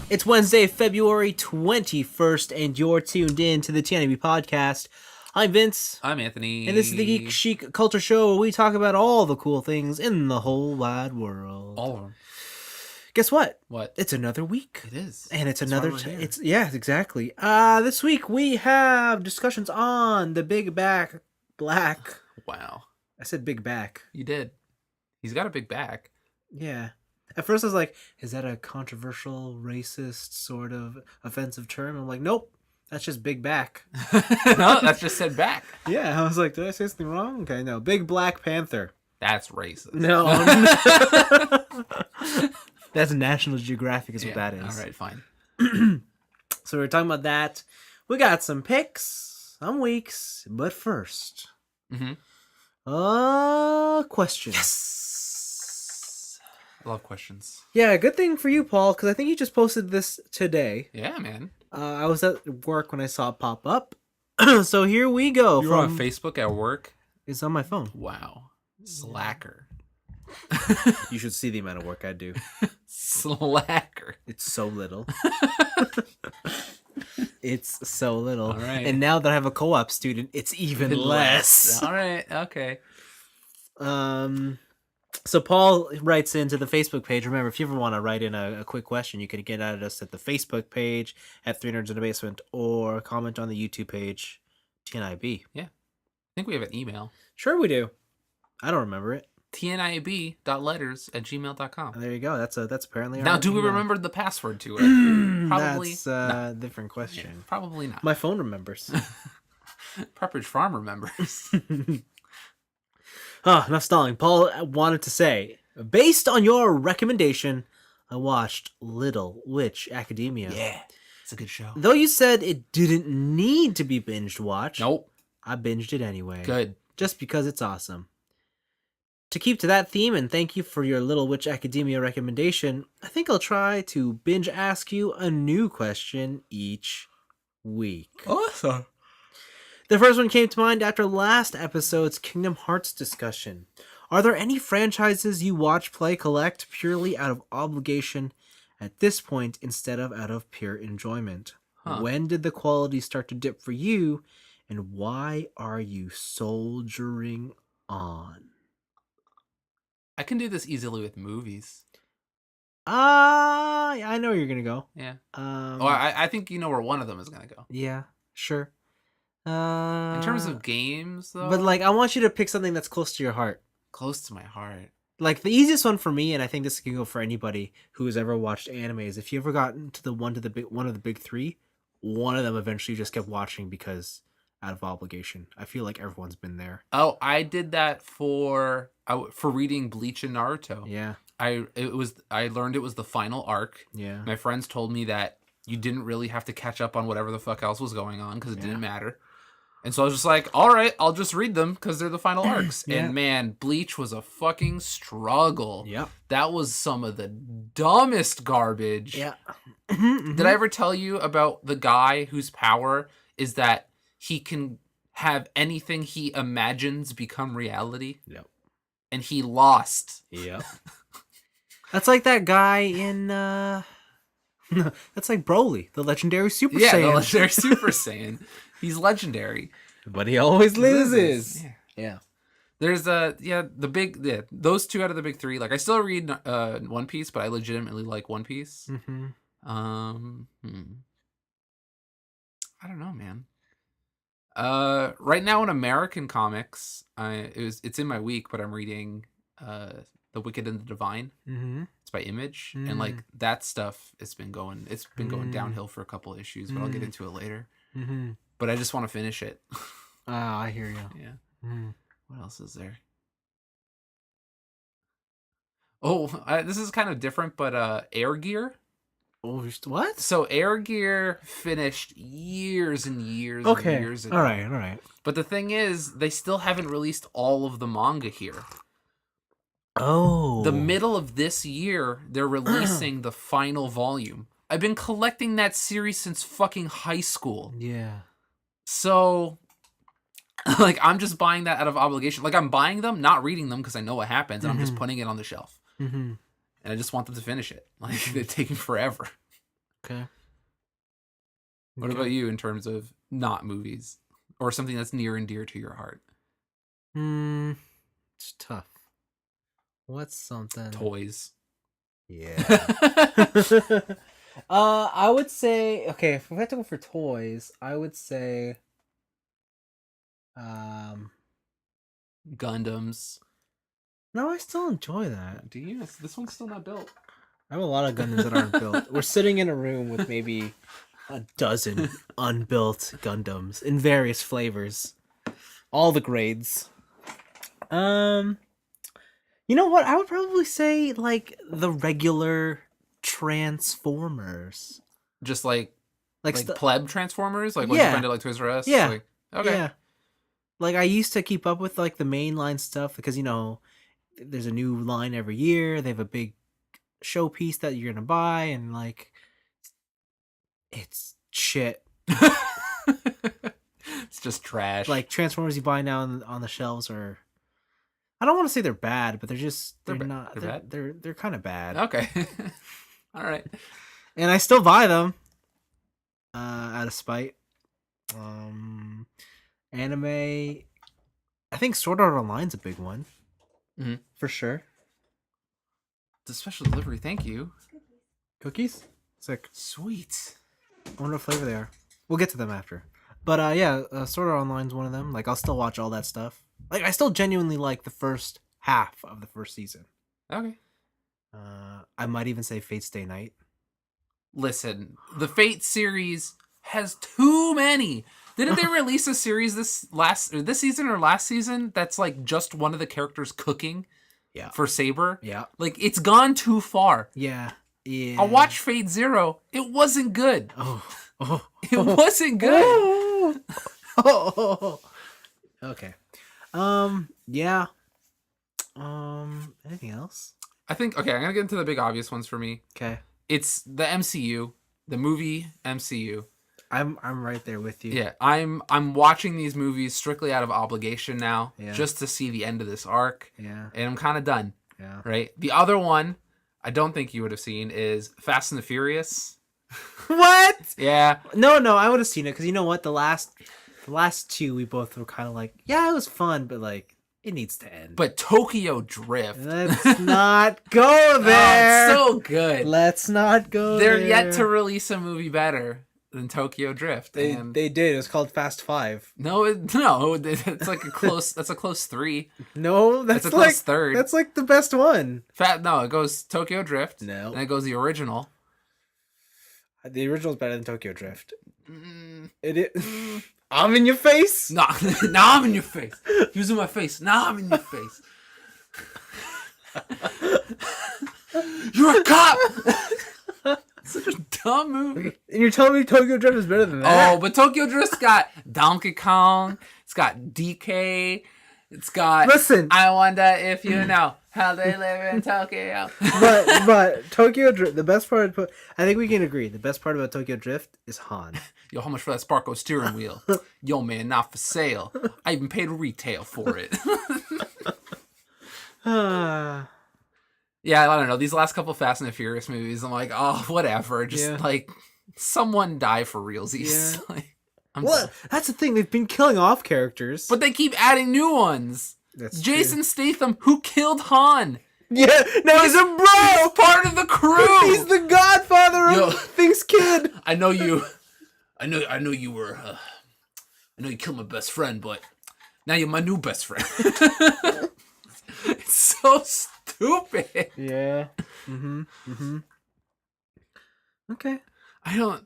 It's Wednesday, February 21st, and you're tuned in to the TNIAB podcast. I'm Vince. I'm Anthony. And this is the Geek Chic Culture Show where we talk about all the cool things in the whole wide world. All of them. Guess what? What? It's another week. It is. And it's That's another... why we're here. Yeah, exactly. This week we have discussions on the Big Black... Wow. I said Big Back. You did. He's got a big back. Yeah. At first I was like, is that a controversial, racist, sort of offensive term? I'm like, nope. That's just Big Back. No, that's just said back. Yeah, I was like, did I say something wrong? Okay, no. Big Black Panther. That's racist. No. That's National Geographic is what that is. All right, fine. So we're talking about that. We got some picks, some weeks, but first, question. Yes. I love questions. Yeah, good thing for you, Paul, because I think you just posted this today. Yeah, man. I was at work when I saw it pop up. So here we go. You were on Facebook at work? It's on my phone. Wow. Slacker. You should see the amount of work I do. Slacker. It's so little. It's so little. All right. And now that I have a co-op student, it's even less. All right. Okay. So Paul writes into the Facebook page. Remember, if you ever want to write in a quick question, you can get at us at the Facebook page at 3 Nerds in the Basement or comment on the YouTube page, TNIB. Yeah. I think we have an email. Sure we do. I don't remember it. TNIAB.letters@gmail.com. There you go. That's apparently our Now, do we email. remember the password to it? Probably. That's a different question. Yeah, probably not. My phone remembers. Pepperidge Farm remembers. Enough stalling. Paul wanted to say, based on your recommendation, I watched Little Witch Academia. Yeah, it's a good show. Though you said it didn't need to be binged watched, Nope. I binged it anyway. Good. Just because it's awesome. To keep to that theme, and thank you for your Little Witch Academia recommendation, I think I'll try to binge ask you a new question each week. Awesome. The first one came to mind after last episode's Kingdom Hearts discussion. Are there any franchises you watch, play, collect purely out of obligation at this point instead of out of pure enjoyment? Huh. When did the quality start to dip for you, and why are you soldiering on? I can do this easily with movies. I know where you're gonna go. Yeah. I think you know where one of them is gonna go. Yeah, sure. In terms of games, though, but like, I want you to pick something that's close to your heart. close to my heart. Like, the easiest one for me, and I think this can go for anybody who has ever watched anime, is if you ever gotten to one of the big three, one of them eventually just kept watching because out of obligation. I feel like everyone's been there. Oh, I did that for reading Bleach and Naruto. Yeah. I learned it was the final arc. Yeah. My friends told me that you didn't really have to catch up on whatever the fuck else was going on because it didn't matter. And so I was just like, all right, I'll just read them because they're the final arcs. Yeah. And man, Bleach was a fucking struggle. Yep. That was some of the dumbest garbage. Yeah. Did I ever tell you about the guy whose power is that he can have anything he imagines become reality? Yep. And he lost. Yep. That's like that guy in that's like Broly, the legendary Super Saiyan. Yeah, the legendary Super Saiyan. He's legendary. But he always loses. Yeah. There's those two out of the big three. Like, I still read One Piece, but I legitimately like One Piece. Mm-hmm. I don't know, man. Right now in American comics, it's in my week, but I'm reading The Wicked and the Divine. Mm-hmm. It's by Image, and like that stuff, it's been going downhill for a couple issues, but I'll get into it later. Mm-hmm. But I just want to finish it. Oh, I hear you. Yeah. Mm. What else is there? Oh, this is kind of different, but Air Gear. Oh, what? So Air Gear finished years and years Okay. and years ago. All right. But the thing is, they still haven't released all of the manga here. Oh. The middle of this year, they're releasing the final volume. I've been collecting that series since fucking high school. Yeah. So, like, I'm just buying that out of obligation. Like, I'm buying them, not reading them because I know what happens, and I'm just putting it on the shelf. Mm-hmm. And I just want them to finish it. Like, they're taking forever. Okay. What about you in terms of not movies or something that's near and dear to your heart? It's tough. What's something? Toys. Yeah. I would say, okay, if we had to go for toys, I would say Gundams. no, I still enjoy that. Do you? This one's still not built. I have a lot of Gundams that aren't built. We're sitting in a room with maybe a dozen unbuilt Gundams in various flavors. All the grades. You know what? I would probably say like the regular Transformers. Just like Like pleb Transformers? Like what you Yeah. find at like Toys R Us? Yeah. Like, okay. Yeah. Like I used to keep up with like the mainline stuff because there's a new line every year. They have a big showpiece that you're gonna buy, and like it's shit. It's just trash. Like Transformers you buy now on the shelves are, I don't want to say they're bad, but they're not. They're bad? They're kind of bad. Okay. All right. And I still buy them out of spite. Anime, I think Sword Art Online's a big one. Mhm. For sure. The special delivery, thank you. Cookies? Sick. Sweet. I wonder what flavor they are. We'll get to them after. But yeah, Sword Art Online's one of them. Like I'll still watch all that stuff. Like I still genuinely like the first half of the first season. Okay. I might even say Fate Stay Night. Listen, the Fate series has too many. Didn't they release a series this season or last season that's like just one of the characters cooking? Yeah. For Saber? Yeah. Like it's gone too far. Yeah. Yeah. I watched Fate Zero. It wasn't good. Oh. It wasn't good. Oh. Okay. Yeah. Anything else? I think I'm gonna get into the big obvious ones for me. Okay. It's the MCU, the movie MCU. I'm right there with you. Yeah, I'm watching these movies strictly out of obligation now, Yeah. just to see the end of this arc. Yeah. And I'm kind of done. Yeah. Right. The other one I don't think you would have seen is Fast and the Furious. What? Yeah. No, I would have seen it because you know what? The last two we both were kind of like, yeah, it was fun, but like it needs to end. But Tokyo Drift. Let's not go there. Oh, it's so good. Let's not go They're there. yet to release a movie better than Tokyo Drift. They did. It's called Fast 5. No, it's like a close. That's a close 3. No, that's a like close 3rd. That's like the best one. No, it goes Tokyo Drift. No, and it goes the original. The original's better than Tokyo Drift. I'm in your face. Nah, I'm in your face. Using my face. Nah, I'm in your face. You're a cop. Such a dumb movie. And you're telling me Tokyo Drift is better than that? Oh, but Tokyo Drift's got Donkey Kong. It's got DK. It's got. Listen. I wonder if you know how they live in Tokyo. but Tokyo Drift, the best part. I think we can agree. The best part about Tokyo Drift is Han. Yo, how much for that Sparko steering wheel? Yo, man, not for sale. I even paid retail for it. Yeah, I don't know. These last couple Fast and the Furious movies, I'm like, oh, whatever. Just like someone die for realsies. Yeah. Like, Well, that's the thing. They've been killing off characters, but they keep adding new ones. That's Jason true. Statham, who killed Han. Yeah, now he's a bro. He's part of the crew. He's the godfather of Thing's kid. I know you. I know you were. I know you killed my best friend, but now you're my new best friend. It's so stupid. Yeah. Okay. I don't.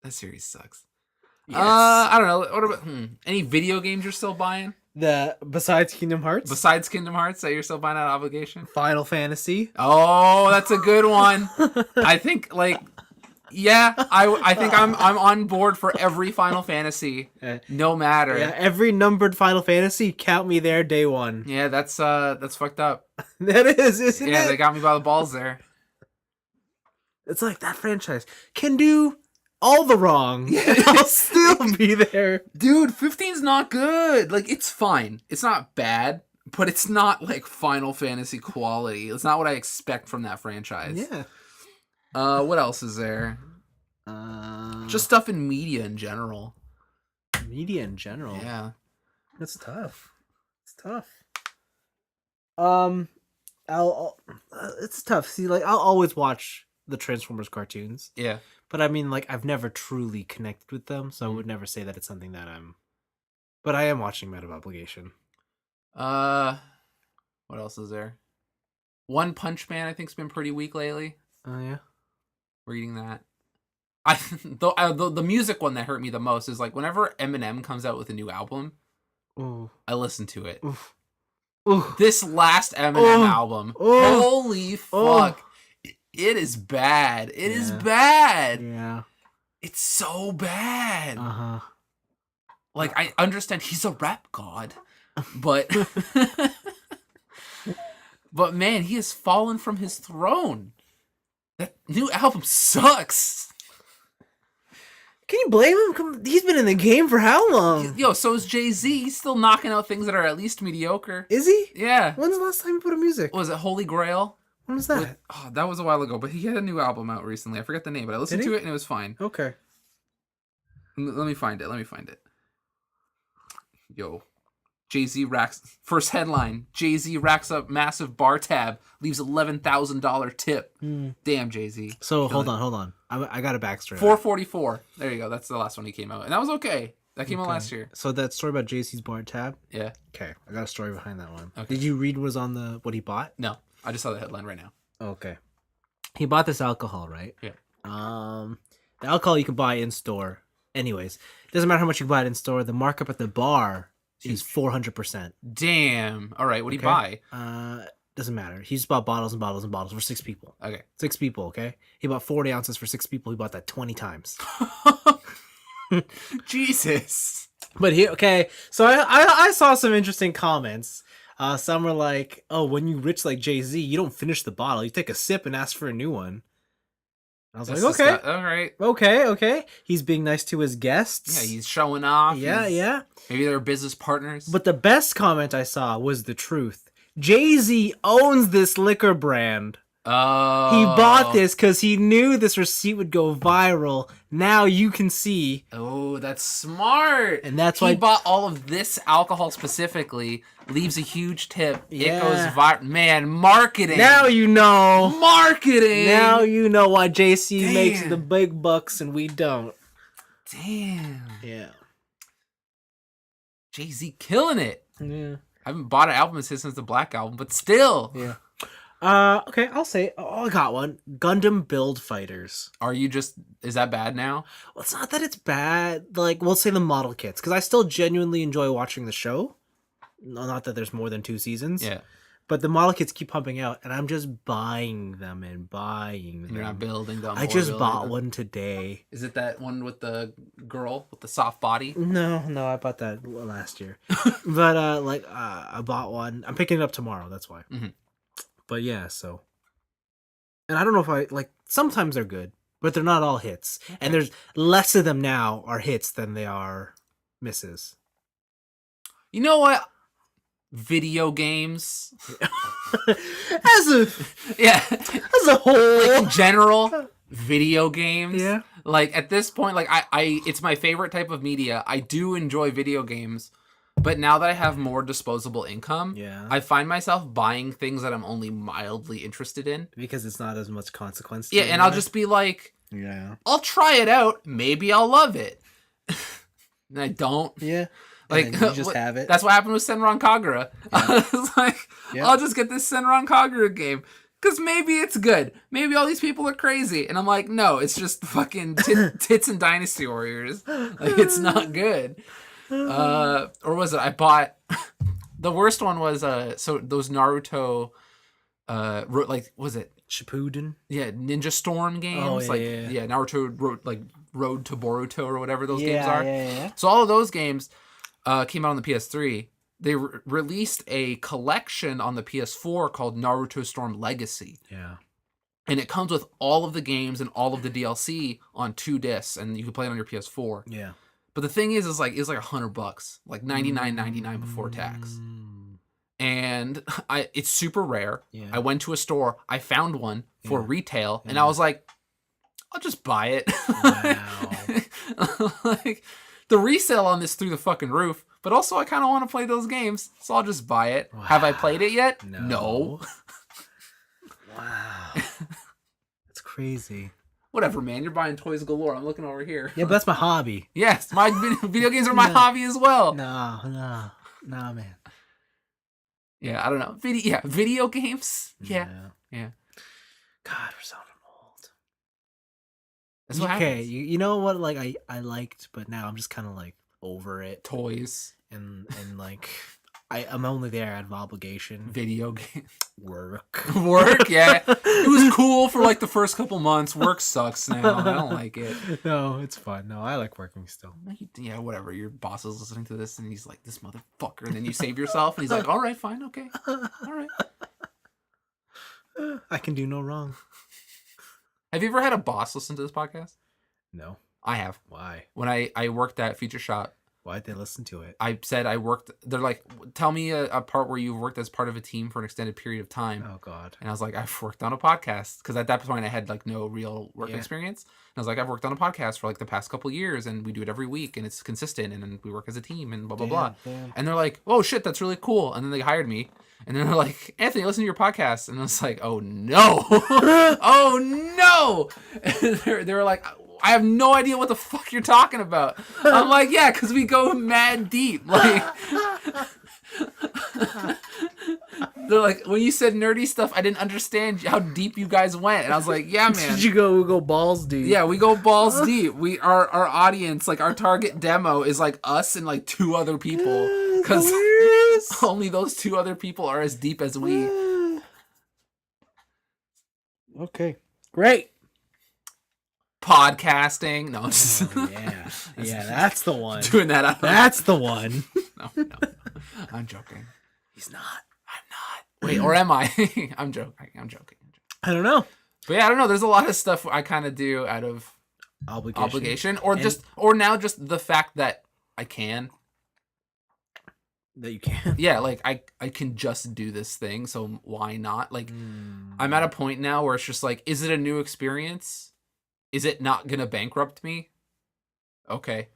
That series sucks. Yes. I don't know. What about any video games you're still buying Besides Kingdom Hearts? besides Kingdom Hearts that you're still buying out of obligation? Final Fantasy. Oh, that's a good one. I think I think I'm on board for every Final Fantasy, no matter. Yeah, every numbered Final Fantasy, count me there day one. Yeah, that's fucked up. That is, isn't it? Yeah, they got me by the balls there. It's like that franchise can do all the wrong. I'll still be there. Dude, 15's not good. Like, it's fine. It's not bad, but it's not like Final Fantasy quality. It's not what I expect from that franchise. Yeah. What else is there? Just stuff in media in general. Media in general. Yeah. That's tough. It's tough. It's tough. See, like I'll always watch the Transformers cartoons. Yeah. But I mean, like I've never truly connected with them, so I would never say that it's something that I'm. But I am watching Men of Obligation. What else is there? One Punch Man, I think, has been pretty weak lately. Oh yeah. Reading that. The music one that hurt me the most is like whenever Eminem comes out with a new album, Ooh. I listen to it. Oof. Ooh. This last Eminem album, holy fuck, it is bad. It is bad. Yeah. It's so bad. Like I understand he's a rap god, but but man, he has fallen from his throne. That new album sucks. Can you blame him? He's been in the game for how long? Yo, so is Jay-Z. He's still knocking out things that are at least mediocre. Is he? Yeah. When's the last time you put a music? Was it Holy Grail? When was that? That was a while ago, but he had a new album out recently. I forget the name, but I listened to it and it was fine. Okay. Let me find it. Yo. Jay-Z racks... First headline. Jay-Z racks up massive bar tab. Leaves $11,000 tip. Damn, Jay-Z. So, hold on. I got a backstory. 444. There you go. That's the last one he came out. And that was okay. That came out last year. So that story about JC's bar tab? Yeah. Okay. I got a story behind that one. Okay. Did you read what was on what he bought? No. I just saw the headline right now. Okay. He bought this alcohol, right? Yeah. The alcohol you can buy in store. Anyways, it doesn't matter how much you buy it in store. The markup at the bar is 400%. Damn. All right. What do you buy? Doesn't matter. He just bought bottles and bottles and bottles for 6 people. Okay. 6 people, okay? He bought 40 ounces for 6 people. He bought that 20 times. Jesus. But so I saw some interesting comments. Some were like, oh, when you rich like Jay-Z, you don't finish the bottle. You take a sip and ask for a new one. I was like, okay. All right. Okay. He's being nice to his guests. Yeah, he's showing off. Yeah. Maybe they're business partners. But the best comment I saw was the truth. Jay-Z owns this liquor brand. Oh. He bought this because he knew this receipt would go viral. Now you can see. Oh, that's smart. And that's why he bought all of this alcohol specifically, leaves a huge tip. Yeah. It goes viral. Man, marketing. Now you know. Marketing. Now you know why JC makes the big bucks and we don't. Damn. Yeah. Jay-Z killing it. Yeah. I haven't bought an album since the Black Album, but still. Yeah. Okay, I'll say. Oh, I got one. Gundam Build Fighters. Is that bad now? Well, it's not that it's bad. Like, we'll say the model kits, because I still genuinely enjoy watching the show. Not that there's more than 2 seasons. Yeah. But the model kits keep pumping out, and I'm just buying them and buying them. You're not building them. I just bought one today. Is it that one with the girl with the soft body? No, I bought that last year. But I bought one. I'm picking it up tomorrow. That's why. Mm-hmm. But yeah, so. And I don't know if sometimes they're good, but they're not all hits. Okay. And there's less of them now are hits than they are misses. You know what? Video games. As a whole. Like in general, video games. Yeah. Like at this point, like I it's my favorite type of media. I do enjoy video games. But now that I have more disposable income, I find myself buying things that I'm only mildly interested in. Because it's not as much consequence to and I'll just be like, I'll try it out. Maybe I'll love it. And I don't. Yeah. Like, you just have it. That's what happened with Senran Kagura. Yeah. I was like, I'll just get this Senran Kagura game. Because maybe it's good. Maybe all these people are crazy. And I'm like, no, it's just fucking tits and Dynasty Warriors. Like, it's not good. Or was it? I bought the worst one was so those Naruto was it Shippuden? Yeah, Ninja Storm games. Naruto Road to Boruto or whatever those games are. Yeah. So all of those games came out on the PS3. They released a collection on the PS4 called Naruto Storm Legacy. Yeah. And it comes with all of the games and all of the DLC on 2 discs, and you can play it on your PS4. Yeah. But the thing is like it's like $100, like $99.99 before tax. And it's super rare. Yeah. I went to a store, I found one for retail, and I was like, I'll just buy it. Wow. Like, the resale on this through the fucking roof, but also I kind of want to play those games, so I'll just buy it. Wow. Have I played it yet? No. Wow. That's crazy. Whatever, man. You're buying toys galore. I'm looking over here. Yeah, but that's my hobby. Yes, my video games are my hobby as well. Nah, man. Yeah, I don't know. Video games. Yeah. God, we're sounding old. That's what okay, happens. you know what? Like I liked, but now I'm just kind of like over it. Toys. And like I'm only there out of obligation. Video game. Work. Yeah. It was cool for like the first couple months. Work sucks now. I don't like it. No, it's fun. No, I like working still. Yeah, whatever. Your boss is listening to this and he's like, this motherfucker. And then you save yourself and he's like, all right, fine, okay. All right. I can do no wrong. Have you ever had a boss listen to this podcast? No. I have. Why? When I worked at Future Shop, Why'd they listen to it? I said I worked. They're like, tell me a part where you've worked as part of a team for an extended period of time. Oh God. And I was like, I've worked on a podcast because at that point I had like no real work experience. And I was like, I've worked on a podcast for like the past couple years, and we do it every week, and it's consistent, and we work as a team, and blah blah blah. Damn. And they're like, oh shit, that's really cool. And then they hired me, and then they're like, Anthony, listen to your podcast. And I was like, oh no, oh no. And they were like, I have no idea what the fuck you're talking about. I'm like, yeah, because we go mad deep. Like, they're like, when you said nerdy stuff, I didn't understand how deep you guys went. And I was like, yeah, man. Did you go balls deep? Yeah, we go balls deep. Our audience, like our target demo is like us and like 2 other people. Because only those 2 other people are as deep as we. Okay. Great. Podcasting. No, just yeah, that's the one. Doing that. That's the one. No. I'm joking. He's not. I'm not. Wait, or am I? I'm joking. I don't know. But yeah, I don't know. There's a lot of stuff I kind of do out of obligation, or now just the fact that I can. That you can. Yeah, like I can just do this thing, so why not? Like, I'm at a point now where it's just like, is it a new experience? Is it not gonna bankrupt me? Okay.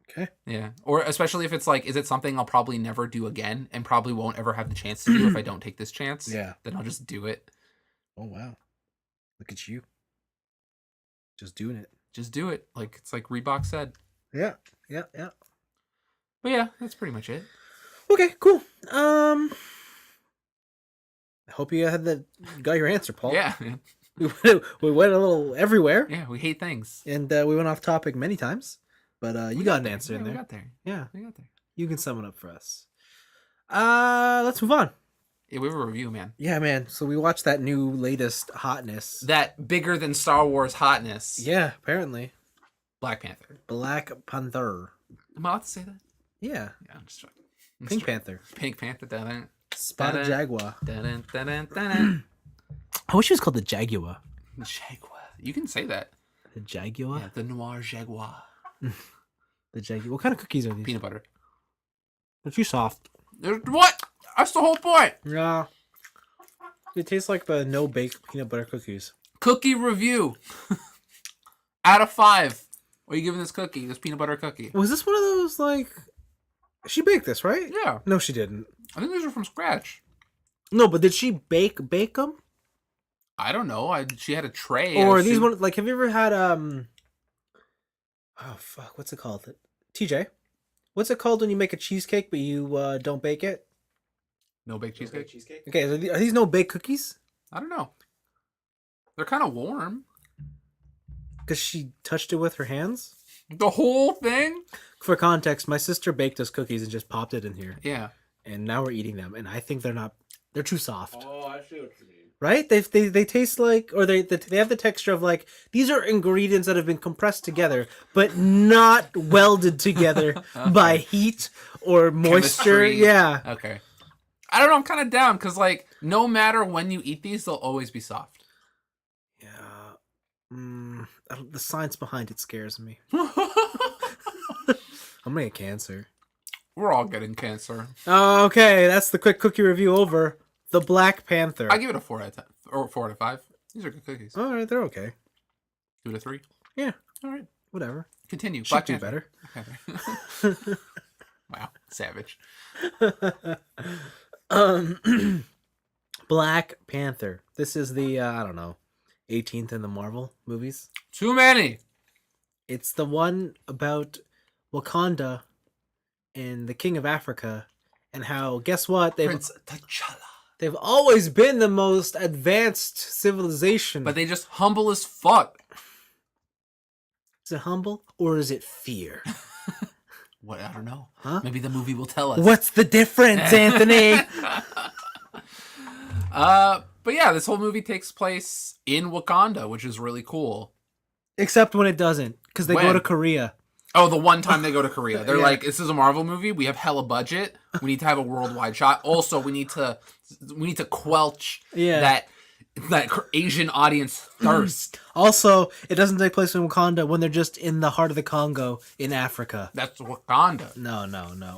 Okay. Yeah. Or especially if it's like, is it something I'll probably never do again and probably won't ever have the chance to do if I don't take this chance? Yeah. Then I'll just do it. Oh wow. Look at you. Just doing it. Just do it. Like it's like Reebok said. Yeah. But yeah, that's pretty much it. Okay, cool. I hope you got your answer, Paul. Yeah. We went a little everywhere. Yeah, we hate things. And we went off topic many times. But you got an answer in there. We got there. Yeah. We got there. You can sum it up for us. Let's move on. Yeah, we have a review, man. Yeah, man. So we watched that new latest hotness. That bigger than Star Wars hotness. Yeah, apparently. Black Panther. Black Panther. Am I allowed to say that? Yeah. Yeah, I'm just joking. Pink Panther. Pink Panther. Dun-dun. Spotted Jaguar. Dun-dun, dun-dun, dun-dun. I wish it was called the Jaguar. Jaguar. You can say that. The Jaguar? Yeah, the Noir Jaguar. The Jaguar. What kind of cookies are these? Peanut butter. They're too soft. What? That's the whole point. Yeah. It tastes like the no-bake peanut butter cookies. Cookie review. Out of 5. What are you giving this cookie? This peanut butter cookie? Was this one of those, like... She baked this, right? Yeah. No, she didn't. I think these are from scratch. No, but did she bake them? I don't know. She had a tray. Or these one, like, have you ever had, oh, fuck, what's it called? TJ, what's it called when you make a cheesecake, but you don't bake it? No bake cheesecake? Okay, are these no-bake cookies? I don't know. They're kind of warm. Because she touched it with her hands? The whole thing? For context, my sister baked us cookies and just popped it in here. Yeah. And now we're eating them, and I think they're too soft. Oh, I see what you mean. Right? They taste like, or they have the texture of like, these are ingredients that have been compressed together, but not welded together by heat or moisture. Chemistry. Yeah. Okay. I don't know. I'm kind of down because, like, no matter when you eat these, they'll always be soft. Yeah. The science behind it scares me. I'm gonna get cancer. We're all getting cancer. Okay, that's the quick cookie review over. The Black Panther. I give it a 4 out of 10 or 4 out of 5. These are good cookies. All right, they're okay. 2 to 3. Yeah. All right. Whatever. Continue. Should Black do Panther. better. Wow, savage. Black Panther. This is the I don't know, 18th in the Marvel movies. Too many. It's the one about Wakanda and the King of Africa, and how, guess what? Prince T'Challa. They've always been the most advanced civilization. But they just humble as fuck. Is it humble or is it fear? What? I don't know. Huh? Maybe the movie will tell us. What's the difference, Anthony? But yeah, this whole movie takes place in Wakanda, which is really cool. Except when it doesn't, because they go to Korea. Oh, the one time they go to Korea. They're Yeah. like, this is a Marvel movie. We have hella budget. We need to have a worldwide shot. Also, we need to quelch that Asian audience thirst. Also, it doesn't take place in Wakanda when they're just in the heart of the Congo in Africa. That's Wakanda. No.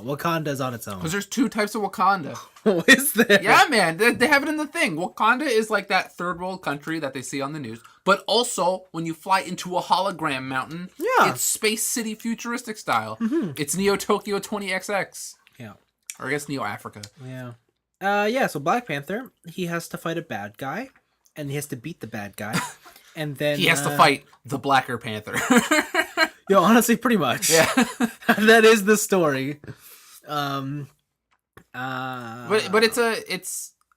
Wakanda's on its own. Because there's 2 types of Wakanda. Oh, is there? Yeah, man. They have it in the thing. Wakanda is like that third world country that they see on the news. But also, when you fly into a hologram mountain, it's Space City futuristic style. Mm-hmm. It's Neo Tokyo 20XX. Yeah. Or I guess Neo Africa. Yeah. So Black Panther, he has to fight a bad guy, and he has to beat the bad guy. And then he has to fight the Blacker Panther. Yo, honestly, pretty much. Yeah. That is the story. But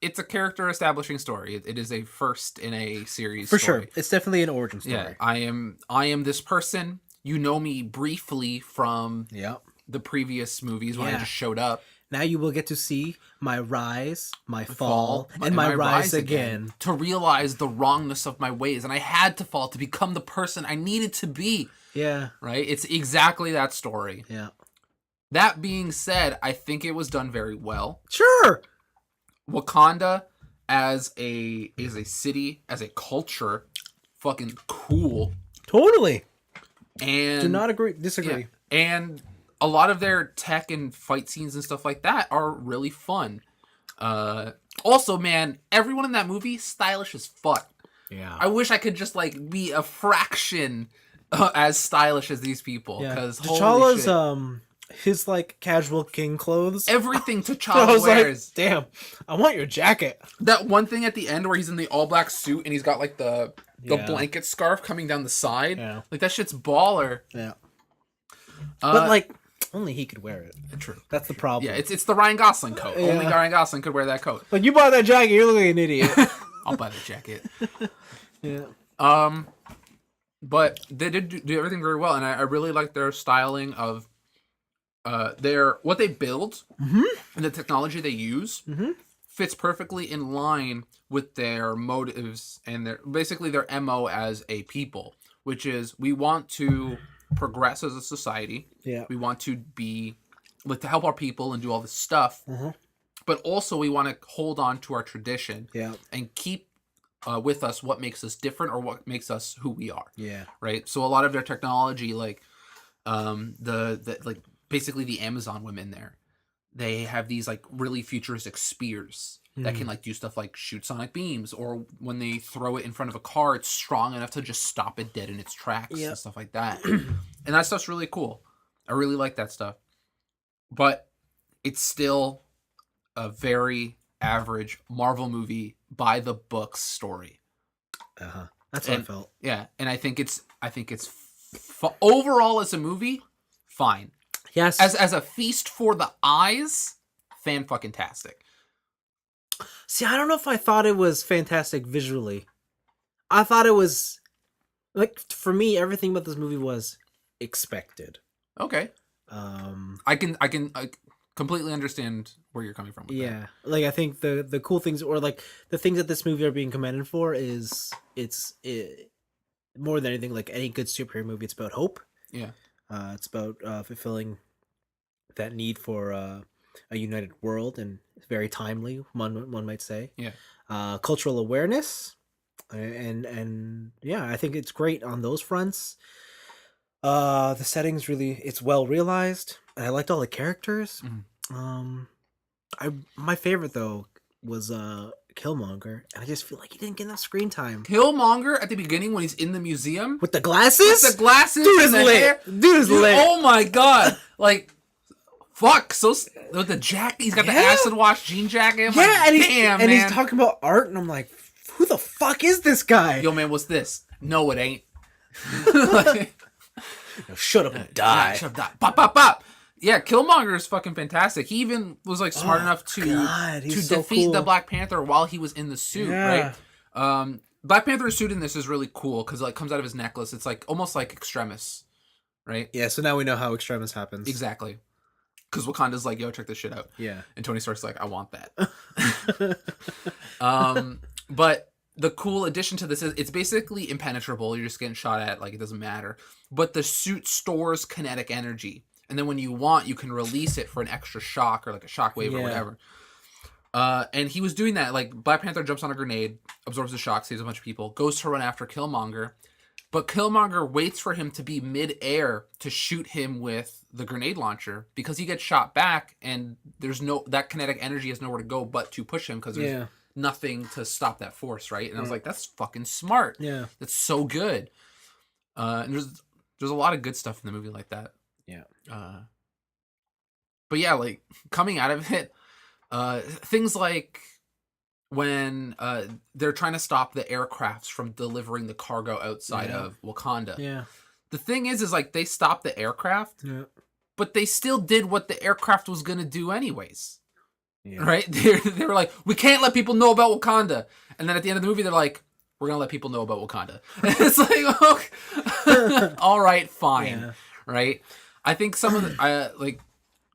it's a character establishing story. It is a first in a series for story. sure. It's definitely an origin story. Yeah, I am this person. You know me briefly from the previous movies when I just showed up. Now you will get to see my rise, my fall, and my rise again. To realize the wrongness of my ways. And I had to fall to become the person I needed to be. Yeah. Right? It's exactly that story. Yeah. That being said, I think it was done very well. Sure. Wakanda as a city, as a culture, fucking cool. Totally. And do not disagree. Yeah, and a lot of their tech and fight scenes and stuff like that are really fun. Also, man, everyone in that movie stylish as fuck. Yeah. I wish I could just like be a fraction as stylish as these people. Because T'Challa's his like casual king clothes. Everything T'Challa wears. Like, damn, I want your jacket. That one thing at the end where he's in the all black suit and he's got like the blanket scarf coming down the side. Yeah. Like that shit's baller. Yeah. But like only he could wear it. True. That's the problem. Yeah, it's the Ryan Gosling coat. Yeah. Only Ryan Gosling could wear that coat. Like you bought that jacket, you're looking like an idiot. I'll buy the jacket. Yeah. But they did do everything very well, and I really like their styling of what they build and the technology they use fits perfectly in line with their motives and their MO as a people, which is we want to progress as a society. Yeah. We want to be to help our people and do all this stuff. But also we want to hold on to our tradition and keep with us what makes us different or what makes us who we are. Yeah. Right. So a lot of their technology, like basically the Amazon women there, they have these like really futuristic spears that can like do stuff like shoot sonic beams, or when they throw it in front of a car, it's strong enough to just stop it dead in its tracks and stuff like that. And that stuff's really cool. I really like that stuff. But it's still a very average Marvel movie by the books story. That's how I felt. Yeah, and I think it's overall as a movie, fine. Yes. As a feast for the eyes, fan-fucking-tastic. See, I don't know if I thought it was fantastic visually. I thought it was like, for me, everything about this movie was expected. Okay. I can completely understand where you're coming from with that. Like I think the cool things, or like the things that this movie are being commended for, is it's more than anything, like any good superhero movie, it's about hope. Yeah. It's about fulfilling that need for a united world, and it's very timely, one might say. Yeah. Cultural awareness, and yeah, I think it's great on those fronts. The setting's it's well realized, and I liked all the characters. My favorite though was Killmonger, and I just feel like he didn't get enough screen time. Killmonger at the beginning when he's in the museum With the glasses? With the glasses, dude is and the lit. hair. Dude is lit. Oh my god! Like, fuck. So with the jacket, he's got the acid wash jean jacket. I'm like, and damn, man. he's talking about art, and I'm like, who the fuck is this guy? Yo, man, what's this? No, it ain't. Like, shut up and die. Shut up, die. Bop, bop, bop. Yeah, Killmonger is fucking fantastic. He even was like smart enough to defeat the Black Panther while he was in the suit, right? Black Panther's suit in this is really cool because it like comes out of his necklace. It's like almost like Extremis, right? Yeah, so now we know how Extremis happens. Exactly. Because Wakanda's like, yo, check this shit out. Yeah. And Tony Stark's like, I want that. But the cool addition to this is it's basically impenetrable. You're just getting shot at, like it doesn't matter. But the suit stores kinetic energy. And then when you want, you can release it for an extra shock or like a shockwave or whatever. And he was doing that. Like Black Panther jumps on a grenade, absorbs the shock, saves a bunch of people, goes to run after Killmonger. But Killmonger waits for him to be mid-air to shoot him with the grenade launcher because he gets shot back and that kinetic energy has nowhere to go but to push him because there's nothing to stop that force, right? And I was like, that's fucking smart. Yeah. That's so good. And there's a lot of good stuff in the movie like that. Yeah. But yeah, like coming out of it, things like when they're trying to stop the aircrafts from delivering the cargo outside of Wakanda. Yeah. The thing is like they stopped the aircraft, but they still did what the aircraft was gonna do anyways. Yeah. Right? They were like, we can't let people know about Wakanda. And then at the end of the movie, they're like, we're gonna let people know about Wakanda. And it's like, okay. All right, fine. Yeah. Right? I think some of the like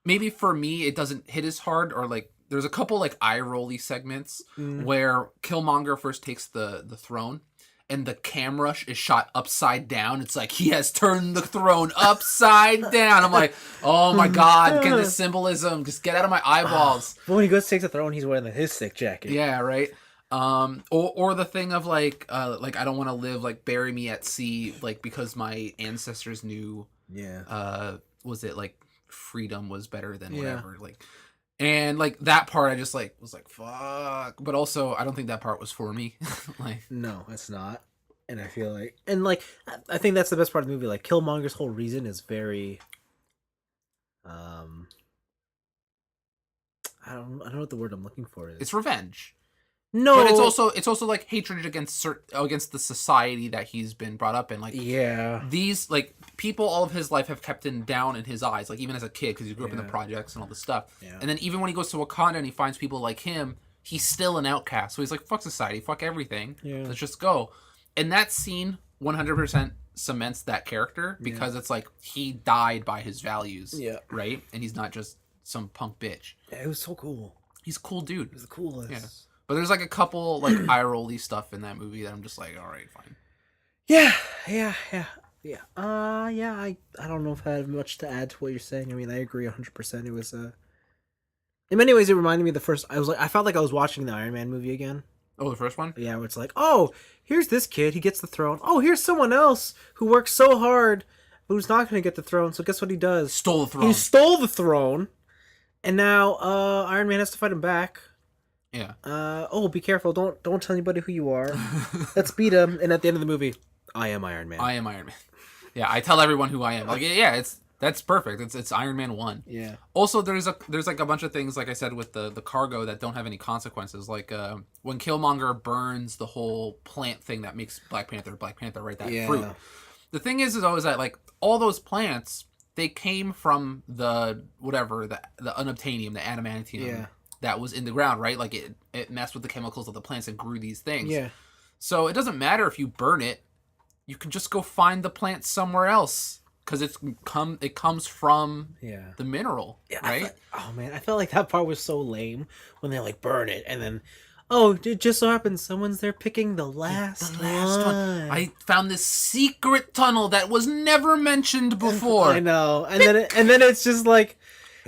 maybe for me it doesn't hit as hard, or like there's a couple like eye rolly segments where Killmonger first takes the throne and the camera is shot upside down. It's like he has turned the throne upside down. I'm like, oh my god, get the symbolism, just get out of my eyeballs. But when he goes to take the throne, he's wearing his sick jacket. Yeah, right. Or the thing of like I don't want to live, like bury me at sea, like because my ancestors knew was it like freedom was better than whatever, like, and like that part I just like was like fuck, but also I don't think that part was for me. Like no, it's not. And I feel like, and like I think that's the best part of the movie. Like Killmonger's whole reason is very I don't know what the word I'm looking for is. It's revenge. No, but it's also like hatred against the society that he's been brought up in. Like these like people all of his life have kept him down in his eyes. Like even as a kid because he grew up in the projects and all this stuff. Yeah. And then even when he goes to Wakanda and he finds people like him, he's still an outcast. So he's like, fuck society, fuck everything. Yeah. Let's just go. And that scene 100% cements that character because it's like he died by his values. Yeah. Right. And he's not just some punk bitch. Yeah, it was so cool. He's a cool dude. He was the coolest. Yeah. But there's like a couple like eye rolly stuff in that movie that I'm just like, all right, fine. Yeah. I don't know if I have much to add to what you're saying. I mean, I agree 100%. It was in many ways it reminded me of the first. I felt like I was watching the Iron Man movie again. Oh, the first one? Yeah, where it's like, oh, here's this kid, he gets the throne. Oh, here's someone else who works so hard, who's not going to get the throne. So guess what he does? Stole the throne. He stole the throne, and now Iron Man has to fight him back. Yeah. Oh, be careful! Don't tell anybody who you are. Let's beat him. And at the end of the movie, I am Iron Man. I am Iron Man. Yeah, I tell everyone who I am. Like, yeah, that's perfect. It's Iron Man 1. Yeah. Also, there's like a bunch of things, like I said, with the cargo that don't have any consequences. Like when Killmonger burns the whole plant thing that makes Black Panther, right? That fruit. The thing is always that like all those plants, they came from the unobtainium, the adamantium. Yeah. That was in the ground, right? Like it messed with the chemicals of the plants and grew these things. Yeah. So it doesn't matter if you burn it. You can just go find the plant somewhere else because it comes from the mineral, right? I felt like that part was so lame when they like burn it and then, it just so happens someone's there picking the last one. I found this secret tunnel that was never mentioned before. I know, and then it's just like,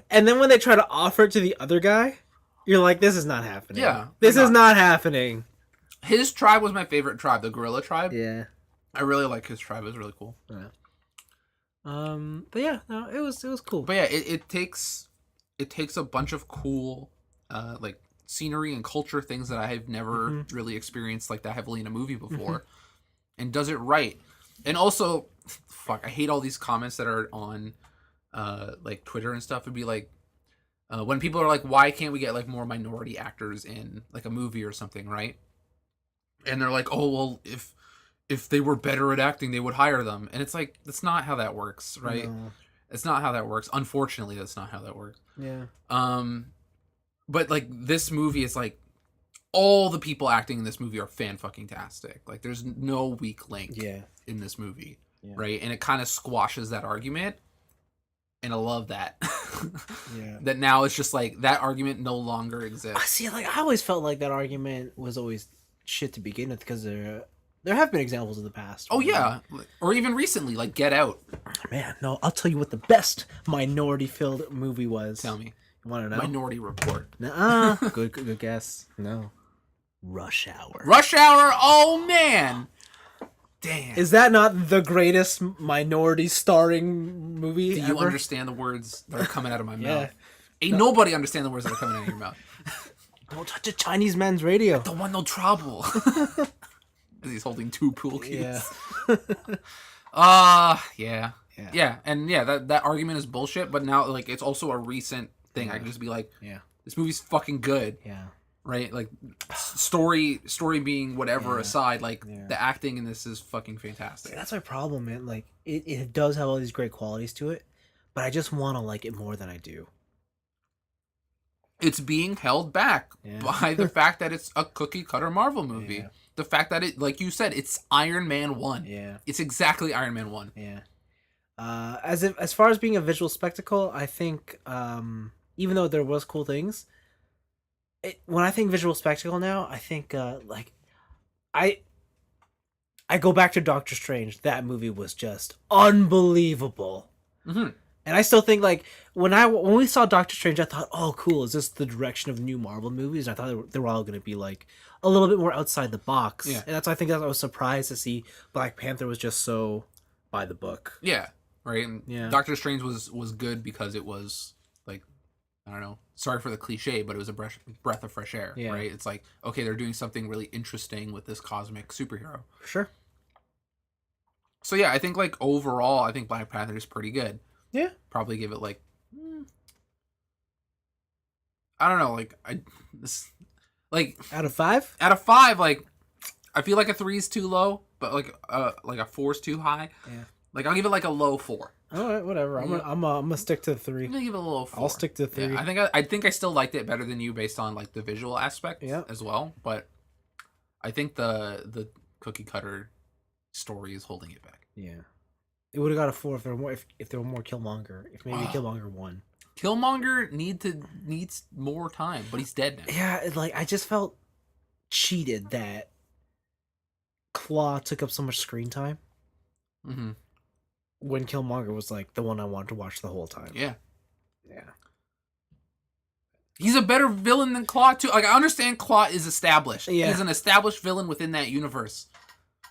and then when they try to offer it to the other guy. You're like, this is not happening. Yeah. This is not happening. His tribe was my favorite tribe, the gorilla tribe. Yeah. I really like his tribe. It was really cool. Yeah. But yeah, no, it was cool. But yeah, it takes a bunch of cool like scenery and culture, things that I have never really experienced like that heavily in a movie before, and does it right. And also, fuck, I hate all these comments that are on like Twitter and stuff. Would be like when people are like, why can't we get like more minority actors in like a movie or something, right? And they're like, oh well, if they were better at acting, they would hire them. And it's like, that's not how that works, right? No. It's not how that works. Unfortunately, that's not how that works. Yeah. But like this movie is like all the people acting in this movie are fan-fucking-tastic. Like there's no weak link in this movie, right? And it kind of squashes that argument. And I love that. That now it's just like that argument no longer exists. I see. Like I always felt like that argument was always shit to begin with because there have been examples in the past. Oh yeah, or even recently, like Get Out. Man, no, I'll tell you what the best minority-filled movie was. Tell me. You want to know? Minority Report. Nuh-uh. Good guess. No. Rush Hour. Rush Hour. Oh man. Damn. Is that not the greatest minority starring movie Do you ever? understand the words that are coming out of my mouth? Ain't nobody understand the words that are coming out of your mouth. Don't touch a Chinese man's radio. Don't want no trouble. He's holding 2 pool keys. Yeah. And that argument is bullshit, but now like it's also a recent thing. I can just be like, this movie's fucking good. Yeah. Right? Like story being whatever aside, like the acting in this is fucking fantastic. See, that's my problem, man. Like it does have all these great qualities to it, but I just want to like it more than I do. It's being held back by the fact that it's a cookie cutter Marvel movie. Yeah. The fact that it, like you said, it's Iron Man 1. Yeah. It's exactly Iron Man 1. Yeah. As far as being a visual spectacle, I think even though there was cool things, when I think visual spectacle now, I think like I go back to Doctor Strange. That movie was just unbelievable. Mm-hmm. And I still think like when we saw Doctor Strange, I thought, oh, cool. Is this the direction of new Marvel movies? I thought they were all going to be like a little bit more outside the box. Yeah. And I think I was surprised to see Black Panther was just so by the book. Yeah. Right. And Doctor Strange was good because it was like, I don't know, sorry for the cliche, but it was a breath of fresh air. Yeah. Right. It's like, okay, they're doing something really interesting with this cosmic superhero. Sure. So yeah, I think like overall, I think Black Panther is pretty good. Yeah. Probably give it like, I don't know, out of 5? Out of 5, like I feel like a 3 is too low, but like a 4 is too high. Yeah. Like I'll give it like a low 4. All right, whatever. I'm gonna stick to 3. I'm gonna give it a low 4. I'll stick to 3. Yeah, I think I still liked it better than you based on like the visual aspect as well, but I think the cookie cutter story is holding it back. Yeah. It would have got a 4 if there were more Killmonger. If maybe Killmonger won. Killmonger needs more time, but he's dead now. Yeah, like I just felt cheated that Claw took up so much screen time. Mm-hmm. When Killmonger was like the one I wanted to watch the whole time. Yeah. Yeah. He's a better villain than Claw too. Like I understand Claw is established. Yeah. He's an established villain within that universe.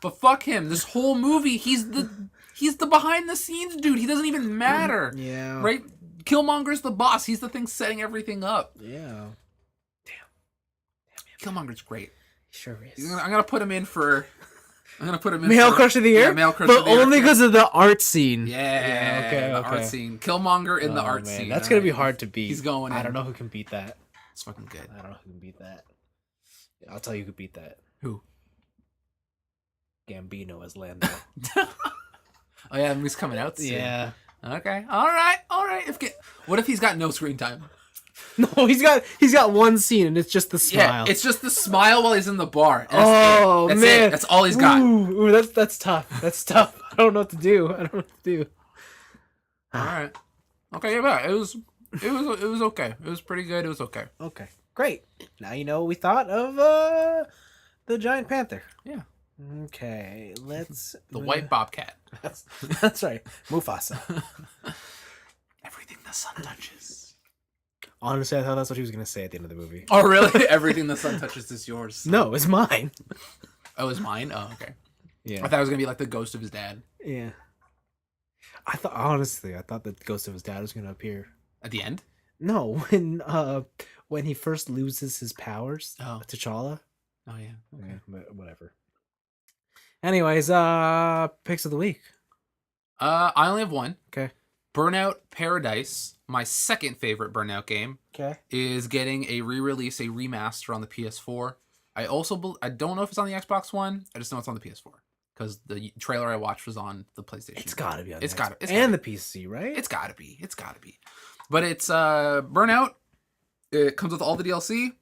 But fuck him. This whole movie, he's the behind the scenes dude. He doesn't even matter. Yeah. Right? Killmonger's the boss. He's the thing setting everything up. Yeah. Damn. Killmonger's great. He sure is. I'm gonna put him in for. Male Crush of the Year? Yeah, Male Crush of the Year. But only because of the art scene. Yeah. Okay. Art scene. Killmonger in the art scene. That's gonna be hard to beat. He's going in. I don't know who can beat that. It's fucking good. I don't know who can beat that. I'll tell you who can beat that. Who? Gambino as Lando. Oh yeah, the movie's coming out soon. Yeah. Okay. All right. What if he's got no screen time? No, he's got one scene and it's just the smile. Yeah, it's just the smile while he's in the bar. That's man, it. That's all he's got. Ooh, that's tough. That's tough. I don't know what to do. All right. Okay. Yeah, it was okay. It was pretty good. It was okay. Okay. Great. Now you know what we thought of the Giant Panther. Yeah. Okay, let's... The white bobcat. That's right. Mufasa. Everything the sun touches. Honestly, I thought that's what he was going to say at the end of the movie. Oh, really? Everything the sun touches is yours. No, it's mine. Oh, it's mine? Oh, okay. Yeah. I thought it was going to be like the ghost of his dad. Yeah. I thought that the ghost of his dad was going to appear. At the end? No, when he first loses his powers, Oh. T'Challa. Oh yeah. Okay. Yeah, but whatever. Anyways, picks of the week. I only have one. Okay. Burnout Paradise, my second favorite Burnout game, Okay. is getting a re-release, a remaster on the PS4. I don't know if it's on the Xbox One. I just know it's on the PS4 because the trailer I watched was on the PlayStation. It's gotta be on. It's got to. And the PC, right? It's gotta be. It's gotta be. But it's Burnout. It comes with all the DLC.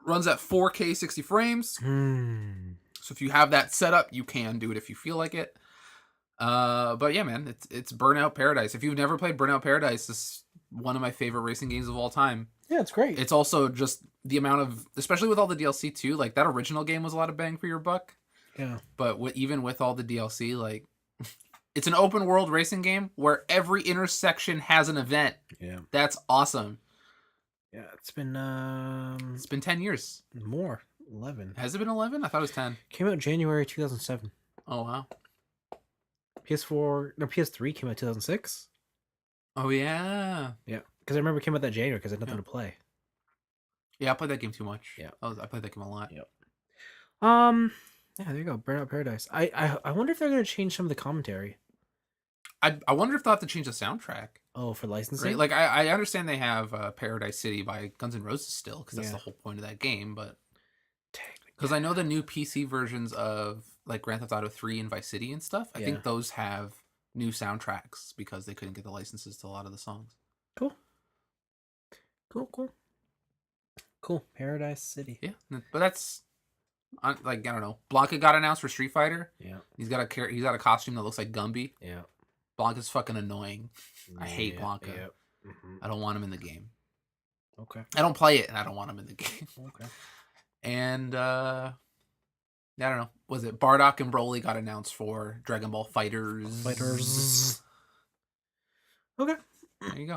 Runs at 4K 60 frames. So if you have that set up, you can do it if you feel like it. But yeah, man, it's Burnout Paradise. If you've never played Burnout Paradise, this is one of my favorite racing games of all time. Yeah, it's great. It's also just the amount of, especially with all the DLC too, like that original game was a lot of bang for your buck. Yeah. But even with all the DLC, like it's an open world racing game where every intersection has an event. Yeah. That's awesome. Yeah, it's been 10 years. More. 11. Has it been 11? I thought it was 10. Came out in January 2007. Oh wow. PS3 came out 2006. Oh yeah. Yeah, because I remember it came out that January because I had nothing to play. Yeah, I played that game too much. Yeah, I played that game a lot. Yep. Yeah, there you go. Burnout Paradise. I wonder if they're gonna change some of the commentary. I wonder if they'll have to change the soundtrack. Oh, for licensing? Right? Like I understand they have Paradise City by Guns N' Roses still because that's the whole point of that game. But because I know the new PC versions of like Grand Theft Auto 3 and Vice City and stuff, I think those have new soundtracks because they couldn't get the licenses to a lot of the songs. Cool. Paradise City. Yeah, but that's like I don't know. Blanca got announced for Street Fighter. Yeah, he's got a costume that looks like Gumby. Yeah, Blanca's fucking annoying. I hate Blanca. Yeah. Mm-hmm. I don't want him in the game. Okay. I don't play it, and I don't want him in the game. Okay. And I don't know. Was it Bardock and Broly got announced for Dragon Ball Fighters? Okay. There you go.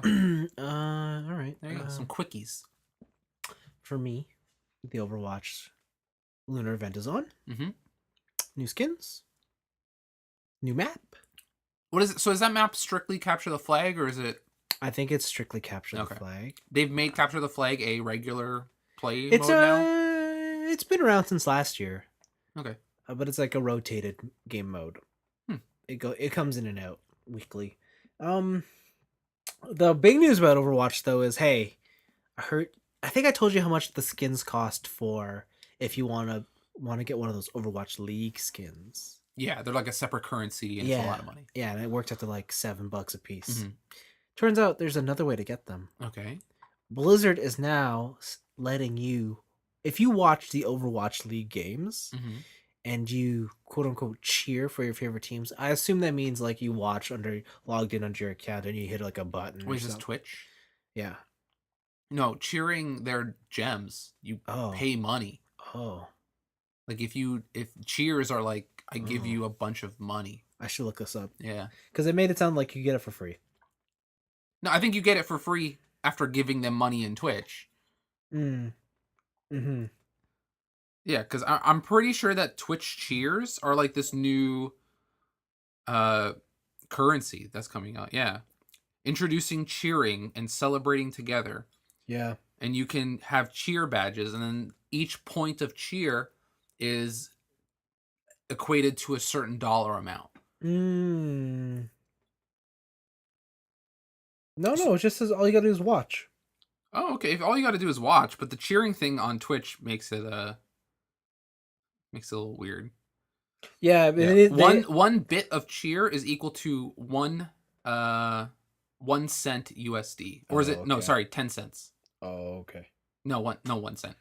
All right. There you go. Some quickies. For me, the Overwatch Lunar event is on. Mm-hmm. New skins. New map. What is it? So is that map strictly Capture the Flag, or is it? I think it's strictly Capture the Flag. They've made Capture the Flag a regular play mode now? It's been around since last year. Okay. But it's like a rotated game mode. It comes in and out weekly. The big news about Overwatch though is, hey, I think I told you how much the skins cost for if you want to get one of those Overwatch League skins. Yeah, they're like a separate currency and it's a lot of money. Yeah, and it worked out to like $7 a piece. Mm-hmm. Turns out there's another way to get them. Okay. Blizzard is now letting you, if you watch the Overwatch League games and you quote unquote cheer for your favorite teams, I assume that means like you watch logged in under your account and you hit like a button. Wait, is this Twitch? Yeah. No, cheering their gems. You pay money. Oh. Like if cheers are like, I give you a bunch of money. I should look this up. Yeah. Because it made it sound like you get it for free. No, I think you get it for free after giving them money in Twitch. Mm-hmm. Yeah, because I'm pretty sure that Twitch cheers are like this new currency that's coming out. Yeah. Introducing cheering and celebrating together. Yeah. And you can have cheer badges, and then each point of cheer is equated to a certain dollar amount. No, it just says all you gotta do is watch. Oh, okay. If all you gotta do is watch, but the cheering thing on Twitch makes it a little weird. Yeah, one bit of cheer is equal to 1 cent USD, or is it? Okay. No, sorry, 10 cents. Oh, okay. No, 1 cent.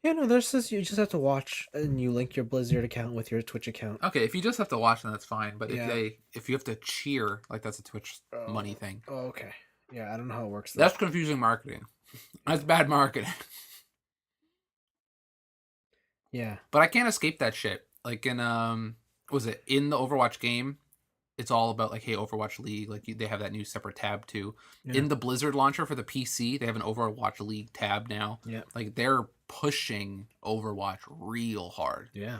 Yeah, no, there says you just have to watch and you link your Blizzard account with your Twitch account. Okay, if you just have to watch, then that's fine. But if you have to cheer, like that's a Twitch money thing. Oh, okay. Yeah, I don't know how it works. That's confusing marketing. That's bad marketing. Yeah. But I can't escape that shit. Like in was it in the Overwatch game? It's all about like, hey, Overwatch League. Like they have that new separate tab too. Yeah. In the Blizzard launcher for the PC, they have an Overwatch League tab now. Yeah. Like they're pushing Overwatch real hard. Yeah.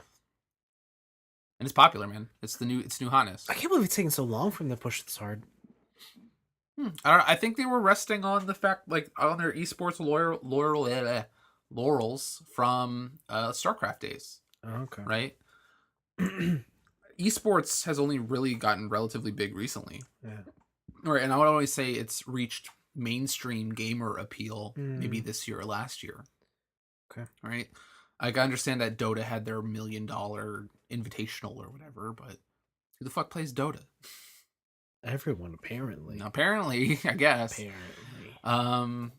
And it's popular, man. It's new hotness. I can't believe it's taking so long for them to push this hard. I don't know. I think they were resting on the fact, like, on their esports laurels from StarCraft days, Oh, okay. right? Esports has only really gotten relatively big recently. Yeah. Right, and I would always say it's reached mainstream gamer appeal maybe this year or last year. Okay. Right? Like, I understand that Dota had their $1 million invitational or whatever, but who the fuck plays Dota? Everyone, apparently. Apparently, I guess. Apparently.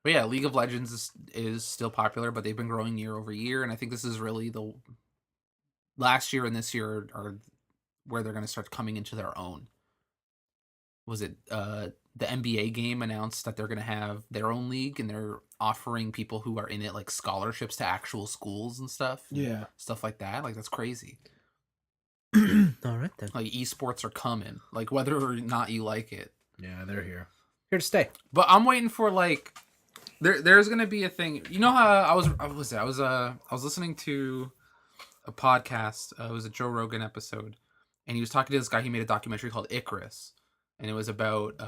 But yeah, League of Legends is still popular, but they've been growing year over year, and I think this is really the last year and this year are where they're going to start coming into their own. Was it the NBA game announced that they're going to have their own league, and they're offering people who are in it like scholarships to actual schools and stuff? Yeah. Stuff like that. Like, that's crazy. All right, then. Like, esports are coming, like, whether or not you like it. Yeah, they're here. Here to stay. But I'm waiting for, like, there's gonna be a thing. You know how I was listening to a podcast. It was a Joe Rogan episode, and he was talking to this guy. He made a documentary called Icarus, and it was about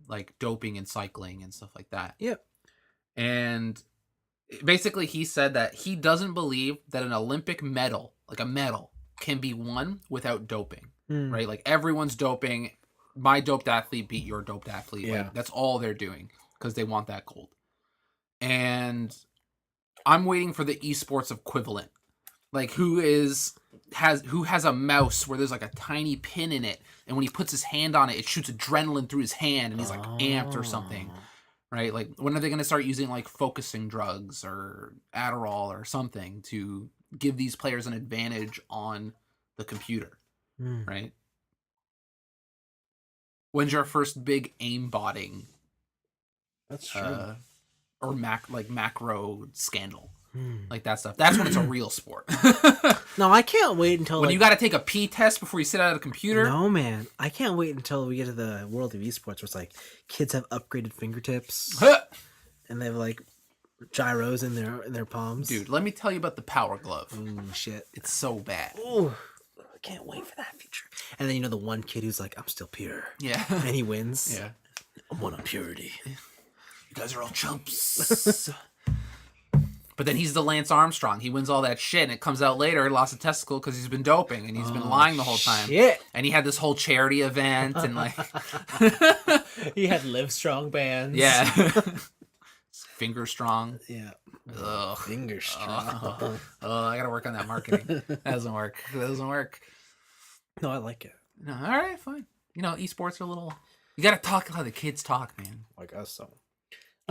like doping and cycling and stuff like that. Yep. And basically, he said that he doesn't believe that an Olympic medal, like a medal, can be won without doping. Right? Like, everyone's doping. My doped athlete beat your doped athlete. Yeah. Like, that's all they're doing because they want that gold. And I'm waiting for the esports equivalent, like who has a mouse where there's like a tiny pin in it, and when he puts his hand on it, it shoots adrenaline through his hand, and he's like amped or something, right? Like, when are they going to start using like focusing drugs or Adderall or something to give these players an advantage on the computer, right? When's your first big aimbotting? That's true. Or macro scandal, like that stuff. That's when it's a real sport. No, I can't wait until when you got to take a P test before you sit at a computer. No, man, I can't wait until we get to the world of esports, where it's like kids have upgraded fingertips and they have like gyros in their palms. Dude, let me tell you about the Power Glove. Ooh, shit, it's so bad. Ooh, I can't wait for that feature. And then the one kid who's like, "I'm still pure." Yeah, and he wins. Yeah, I'm one on purity. You guys are all chumps. But then he's the Lance Armstrong. He wins all that shit, and it comes out later he lost a testicle because he's been doping, and he's been lying the whole time. Shit. And he had this whole charity event, and like he had Live Strong bands. Yeah. Finger Strong. Yeah. Ugh. Finger Strong. Oh, I gotta work on that marketing. That doesn't work. No, I like it. No, all right, fine. Esports are a little. You gotta talk how the kids talk, man. I guess so.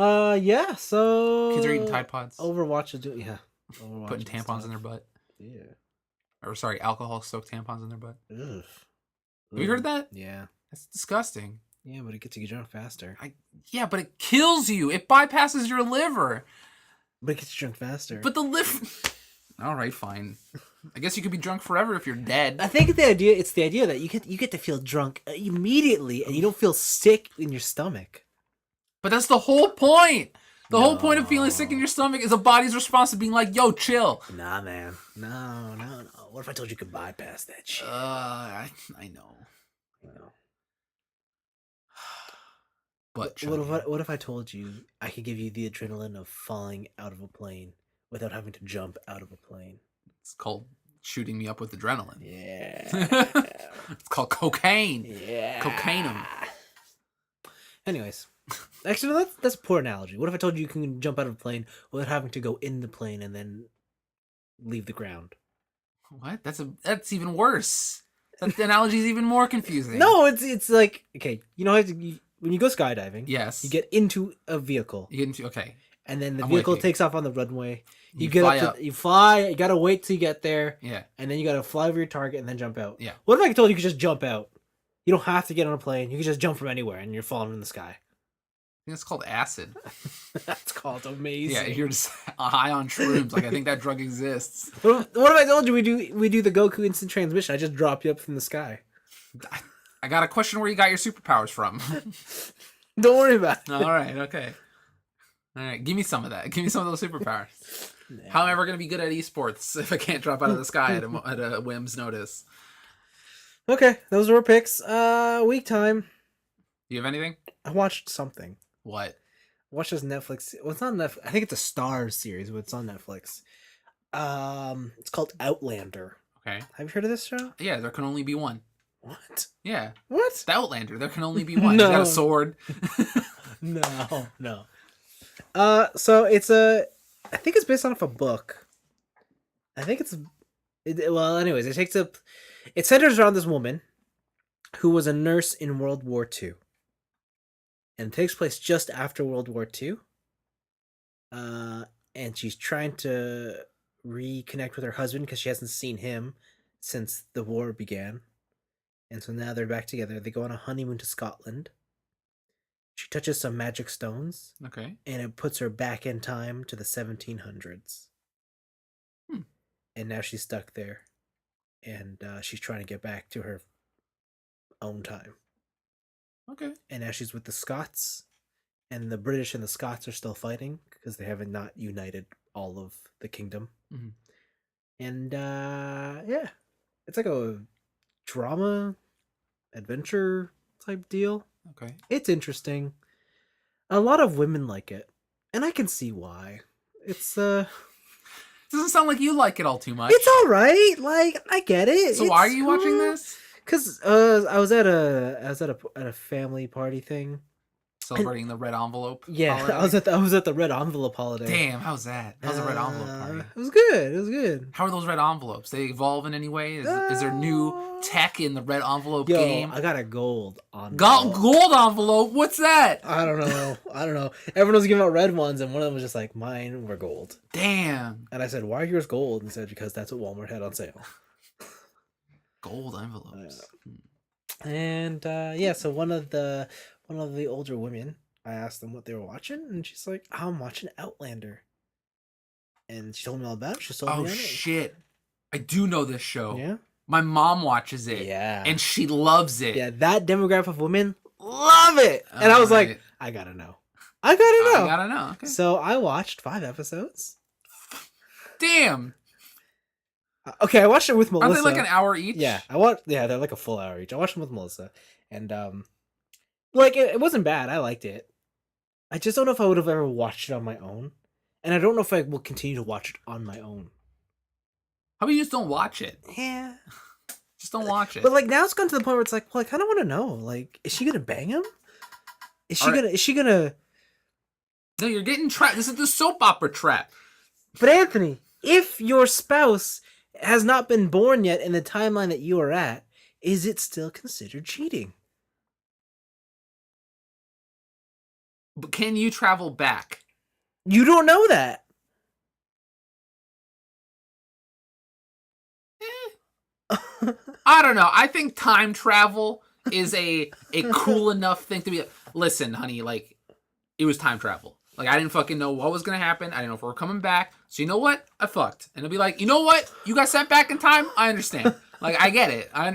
Yeah, so kids are eating Tide Pods. Overwatch is doing, yeah. Overwatch putting tampons in their butt. Yeah. Or sorry, alcohol-soaked tampons in their butt. Ugh. Have you heard that? Yeah. That's disgusting. Yeah, but it gets you drunk faster. Yeah, but it kills you. It bypasses your liver. But it gets you drunk faster. But the liver... All right, fine. I guess you could be drunk forever if you're dead. I think it's the idea that you get to feel drunk immediately, and you don't feel sick in your stomach. But that's the whole point. The whole point of feeling sick in your stomach is a body's response to being like, yo, chill. Nah, man. No. What if I told you could bypass that shit? I know. But what if I told you I could give you the adrenaline of falling out of a plane without having to jump out of a plane? It's called shooting me up with adrenaline. Yeah. It's called cocaine. Yeah. Cocainum. Anyways. Actually, no, that's a poor analogy. What if I told you can jump out of a plane without having to go in the plane and then leave the ground? What? That's even worse. That analogy is even more confusing. No, it's like, okay, when you go skydiving, yes, you get into a vehicle. Okay. And then the vehicle takes off on the runway. You get up. You fly, you gotta wait till you get there. Yeah. And then you gotta fly over your target and then jump out. Yeah. What if I told you could just jump out? You don't have to get on a plane. You can just jump from anywhere and you're falling in the sky. I think it's called acid. That's called amazing. Yeah, you're just high on shrooms. Like, I think that drug exists. What if I told you we do the Goku instant transmission? I just drop you up from the sky. I got a question where you got your superpowers from. Don't worry about it. All right, okay. All right, give me some of that. Give me some of those superpowers. Nah. How am I ever going to be good at esports if I can't drop out of the sky at a whim's notice? Okay, those were our picks. Week time. Do you have anything? I watched something. What? I watched this Netflix. Well, it's not Netflix. I think it's a Star series, but it's on Netflix. It's called Outlander. Okay. Have you heard of this show? Yeah, there can only be one. What? Yeah. What? The Outlander. There can only be one. He's got a sword. No. So it's I think it's based off a book. I think well, anyways, it centers around this woman who was a nurse in World War II. And it takes place just after World War II. And she's trying to reconnect with her husband because she hasn't seen him since the war began. And so now they're back together. They go on a honeymoon to Scotland. She touches some magic stones. Okay. And it puts her back in time to the 1700s. And now she's stuck there. And she's trying to get back to her own time. Okay. And now she's with the Scots. And the British and the Scots are still fighting because they haven't not united all of the kingdom. Mm-hmm. And yeah, it's like a drama, adventure type deal. Okay. It's interesting. A lot of women like it, and I can see why. It's doesn't sound like you like it all too much. It's all right. Like I get it. So why are you watching this? Because I was at a family party thing. Celebrating the red envelope. Yeah, holiday? I was at the red envelope holiday. Damn, how's that? How's the red envelope party? It was good. It was good. How are those red envelopes? They evolve in any way? Is there new tech in the red envelope game? I got a gold envelope. Gold envelope? What's that? I don't know. Everyone was giving out red ones, and one of them was just like, mine were gold. Damn. And I said, why are yours gold? And he said, because that's what Walmart had on sale. Gold envelopes. And yeah, so one of the older women, I asked them what they were watching, and she's like, I'm watching Outlander. And she told me all about it. She told me Oh, shit. I do know this show. Yeah? My mom watches it. Yeah. And she loves it. Yeah, that demographic of women love it. And I was like, I gotta know. I gotta know. Okay. So I watched 5 episodes. Damn. Okay, I watched it with Melissa. Aren't they like an hour each? Yeah, they're like a full hour each. I watched them with Melissa. And like it wasn't bad. I liked it. I just don't know if I would have ever watched it on my own. And I don't know if I will continue to watch it on my own. How about you just don't watch it? Yeah. Just don't watch it. But like now it's gone to the point where it's like, well, I kind of want to know. Like, is she gonna bang him? Is she gonna? No, you're getting trapped. This is the soap opera trap. But Anthony, if your spouse has not been born yet in the timeline that you are at, is it still considered cheating? But can you travel back? You don't know that. I don't know. I think time travel is a cool enough thing to be. Listen, honey, like it was time travel. Like I didn't fucking know what was gonna happen. I didn't know if we were coming back. So you know what? I fucked. And it'll be like, you know what? You got sent back in time. I understand. Like I get it. I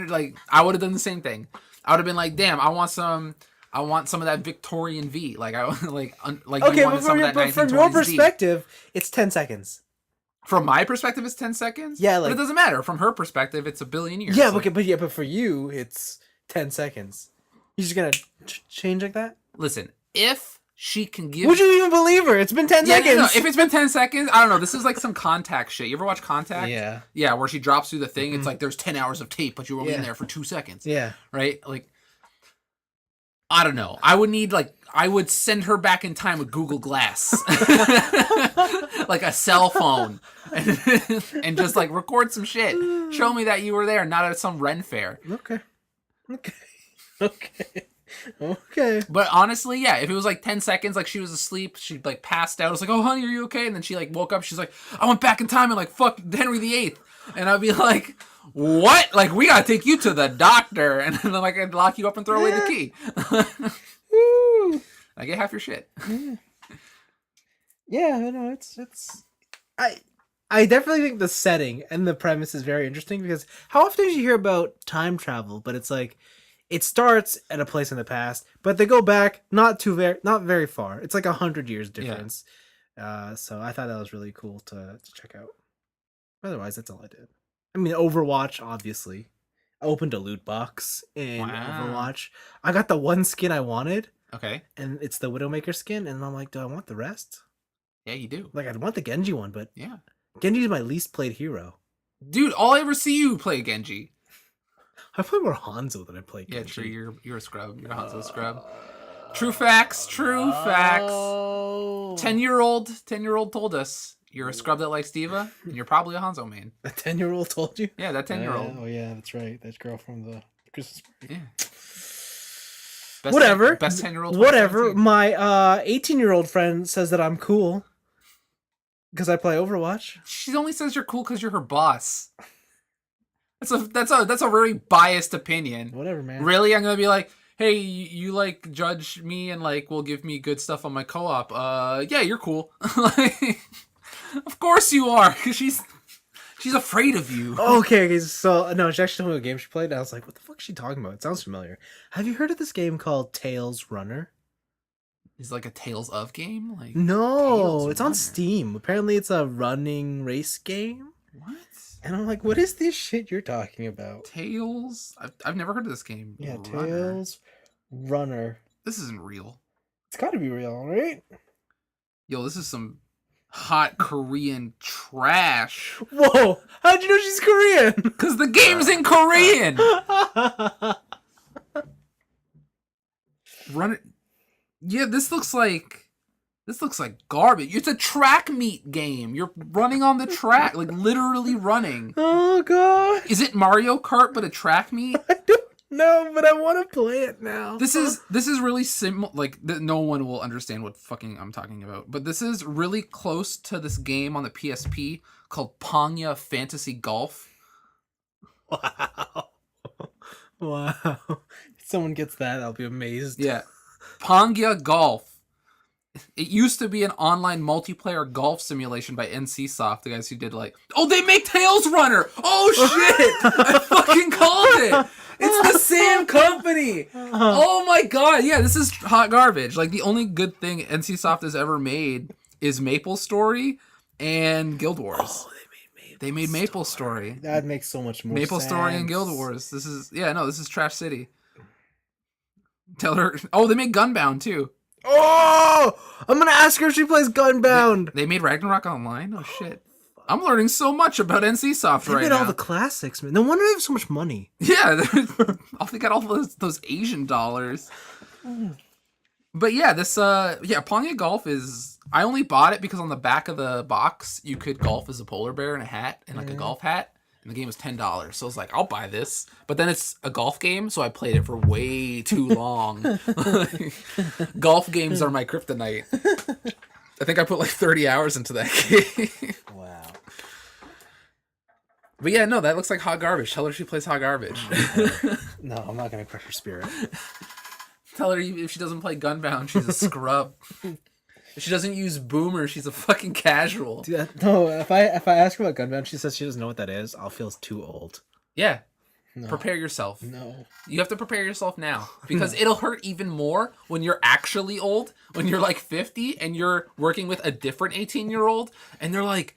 would have done the same thing. I would have been like, damn, I want some of that Victorian V. Like I like okay, you wanted some of that 1920s from your D. perspective, it's 10 seconds. From my perspective, it's 10 seconds. Yeah, like, but it doesn't matter. From her perspective, it's a billion years. Yeah, like, okay, but for you, it's 10 seconds. You just gonna change like that? Listen, if she can give, would you even believe her? It's been 10 seconds. No, if it's been 10 seconds, I don't know. This is like some Contact shit. You ever watch Contact? Yeah. Yeah, where she drops through the thing. It's like there's 10 hours of tape, but you're only in there for 2 seconds. Yeah. Right? Like, I don't know. I would send her back in time with Google Glass. Like a cell phone. And just like record some shit. Show me that you were there, not at some Ren fair. Okay. But honestly, yeah, if it was like 10 seconds, like she was asleep, she like passed out. I was like, oh, honey, are you okay? And then she like woke up. She's like, I went back in time and like fucked Henry VIII. And I'd be like, what? Like, we gotta take you to the doctor. And then like I'd lock you up and throw away the key. I get half your shit. Yeah, no, it's I definitely think the setting and the premise is very interesting because how often do you hear about time travel? But it's like it starts at a place in the past, but they go back not very far. It's like 100 years difference. Yeah. So I thought that was really cool to check out. Otherwise, that's all I did. I mean, Overwatch, obviously. I opened a loot box in Overwatch. I got the one skin I wanted. Okay. and it's the Widowmaker skin, and I'm like, do I want the rest? Yeah, you do. Like, I'd want the Genji one, but Yeah. Genji's my least played hero. Dude, all I ever see you play Genji. I play more Hanzo than I play Yeah, Genji. true. You're a scrub. You're a Hanzo scrub. True facts. True facts. 10-year-old told us you're a scrub that likes Diva, and you're probably a Hanzo main. A 10-year-old told you? Yeah, that 10-year-old. Oh yeah, that's right. That girl from the Christmas party. Yeah. Whatever. Best 10-year-old. Whatever. My 18-year-old friend says that I'm cool because I play Overwatch. She only says you're cool because you're her boss. That's a very biased opinion. Whatever, man. Really, I'm gonna be like, hey, you like judge me and like will give me good stuff on my co-op. Yeah, you're cool. Like, of course you are, because she's afraid of you. Okay, so no, she actually told me what game she played, and I was like, what the fuck is she talking about? It sounds familiar. Have you heard of this game called Tails Runner? It's like a Tales of game? Like No, Tails it's on Runner. Steam. Apparently it's a running race game. What? And I'm like, what is this shit you're talking about? Tales? I've never heard of this game. Yeah, Runner. Tails Runner. This isn't real. It's gotta be real, right? Yo, this is some hot Korean trash. Whoa! How'd you know she's Korean? Because the game's in Korean! Run it. Yeah, this looks like garbage. It's a track meet game. You're running on the track, like literally running. Oh god! Is it Mario Kart but a track meet? I don't know, but I want to play it now. This is really simple. Like no one will understand what fucking I'm talking about. But this is really close to this game on the PSP called Panya Fantasy Golf. Wow! Wow! If someone gets that, I'll be amazed. Yeah, Panya Golf. It used to be an online multiplayer golf simulation by NCSoft, the guys who did like, oh, they make Tails Runner! Oh shit! I fucking called it! It's the same company! Oh my god, yeah, this is hot garbage. Like, the only good thing NCSoft has ever made is Maple Story and Guild Wars. Oh, They made Maple Story. That makes so much more Maple sense. Story and Guild Wars. This is Trash City. Tell her, oh, they made Gunbound too. Oh! I'm gonna ask her if she plays Gunbound. They made Ragnarok Online? Oh shit. I'm learning so much about NCSoft They right made now. all the classics, man. No wonder they have so much money. Yeah, they got all those Asian dollars. But yeah, this Panya Golf is. I only bought it because on the back of the box you could golf as a polar bear in a hat and like a golf hat, and the game was $10. So I was like, I'll buy this. But then it's a golf game, so I played it for way too long. Golf games are my kryptonite. I think I put like 30 hours into that game. Wow. But yeah, no, that looks like hot garbage. Tell her she plays hot garbage. No, I'm not gonna crush her spirit. Tell her if she doesn't play Gunbound, she's a scrub. If she doesn't use Boomer, she's a fucking casual. No, if I ask her about Gunbound, she says she doesn't know what that is. I'll feel too old. Yeah. No. Prepare yourself. No. You have to prepare yourself now. Because it'll hurt even more when you're actually old, when you're like 50 and you're working with a different 18-year-old and they're like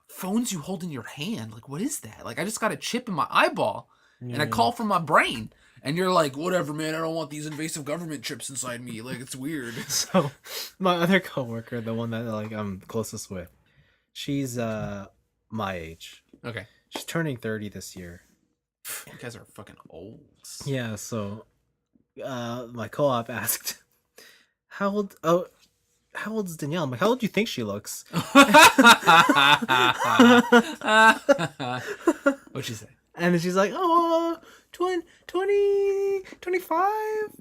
phones you hold in your hand. Like, what is that? Like, I just got a chip in my eyeball and I call from my brain. And you're like, whatever, man, I don't want these invasive government chips inside me. Like, it's weird. So, my other coworker, the one that like I'm closest with, she's my age. Okay. She's turning 30 this year. You guys are fucking old. Yeah, so my co-op asked, how old is Danielle? I'm like, how old do you think she looks? What'd she say? And then she's like, oh, 20, 25?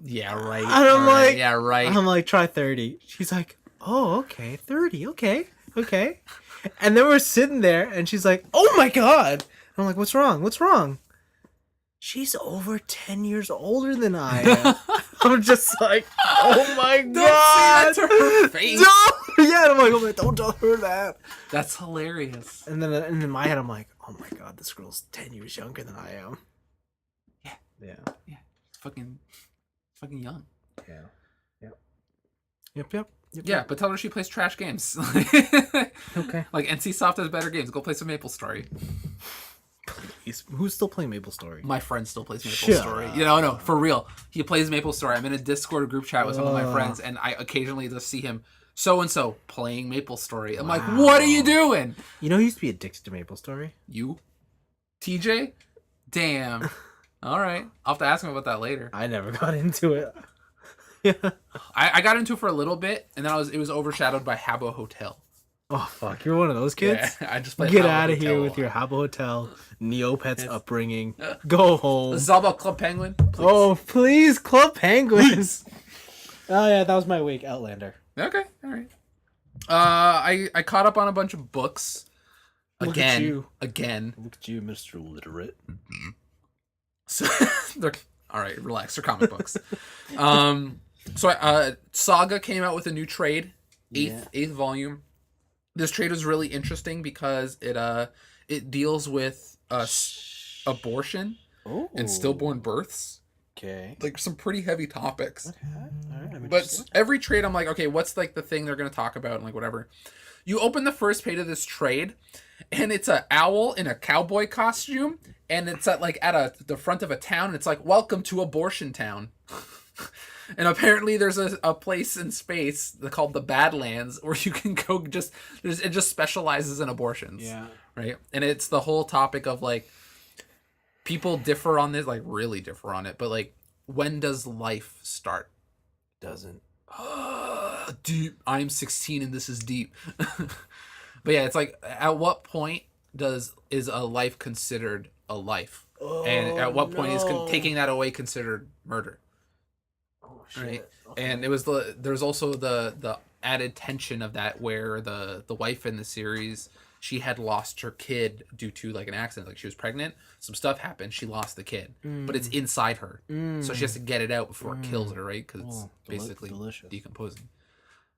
Yeah, right. And I'm like, yeah, right. I'm like, try 30. She's like, oh, okay, 30, okay. And then we're sitting there, and she's like, oh my god. And I'm like, what's wrong? She's over 10 years older than I am. I'm just like, oh my god. Don't say that to her face. Yeah, and I'm like, oh my, don't tell her that. That's hilarious. And then in my head, I'm like, oh my god, this girl's 10 years younger than I am. Yeah. It's fucking young. Yeah. Yep. Yeah, but tell her she plays trash games. Okay. Like, NCSoft has better games. Go play some Maple Story. Who's still playing Maple Story? My friend still plays Maple Shut Story. up. No, for real. He plays Maple Story. I'm in a Discord group chat with some of my friends, and I occasionally just see him, so-and-so, playing Maple Story. I'm like, what are you doing? You know, he used to be addicted to Maple Story. You? TJ? Damn. All right. I'll have to ask him about that later. I never got into it. Yeah. I got into it for a little bit, and then it was overshadowed by Habbo Hotel. Oh, fuck. You're one of those kids? Yeah, I just played Get Habbo out of Hotel here a with lot. your Habbo Hotel, Neopets upbringing. Go home. This is all about Club Penguin? Please. Oh, please, Club Penguins. Oh, yeah, that was my week. Outlander. Okay, all right. I caught up on a bunch of books. Look at Again. you. Again. Look at you, Mr. Literate. So, all right, relax. They're comic books. Saga came out with a new trade, eighth volume. This trade was really interesting because it deals with abortion and stillborn births. Okay. Like some pretty heavy topics. Okay. All right. But every trade, I'm like, okay, what's like the thing they're going to talk about and like whatever. You open the first page of this trade, and it's an owl in a cowboy costume, and it's at the front of a town, and it's like, welcome to Abortion Town. And apparently there's a place in space called the Badlands where you can go it just specializes in abortions. Yeah. Right? And it's the whole topic of like people differ on this, like really differ on it, but like when does life start? Doesn't. Deep. I'm 16 and this is deep. But yeah, it's like at what point is a life considered a life? And at what point is taking that away considered murder? Oh shit. Right. Okay. And it was there's also the added tension of that where the wife in the series, she had lost her kid due to like an accident, like she was pregnant, some stuff happened, she lost the kid, but it's inside her, so she has to get it out before it kills her, right? Because it's basically decomposing.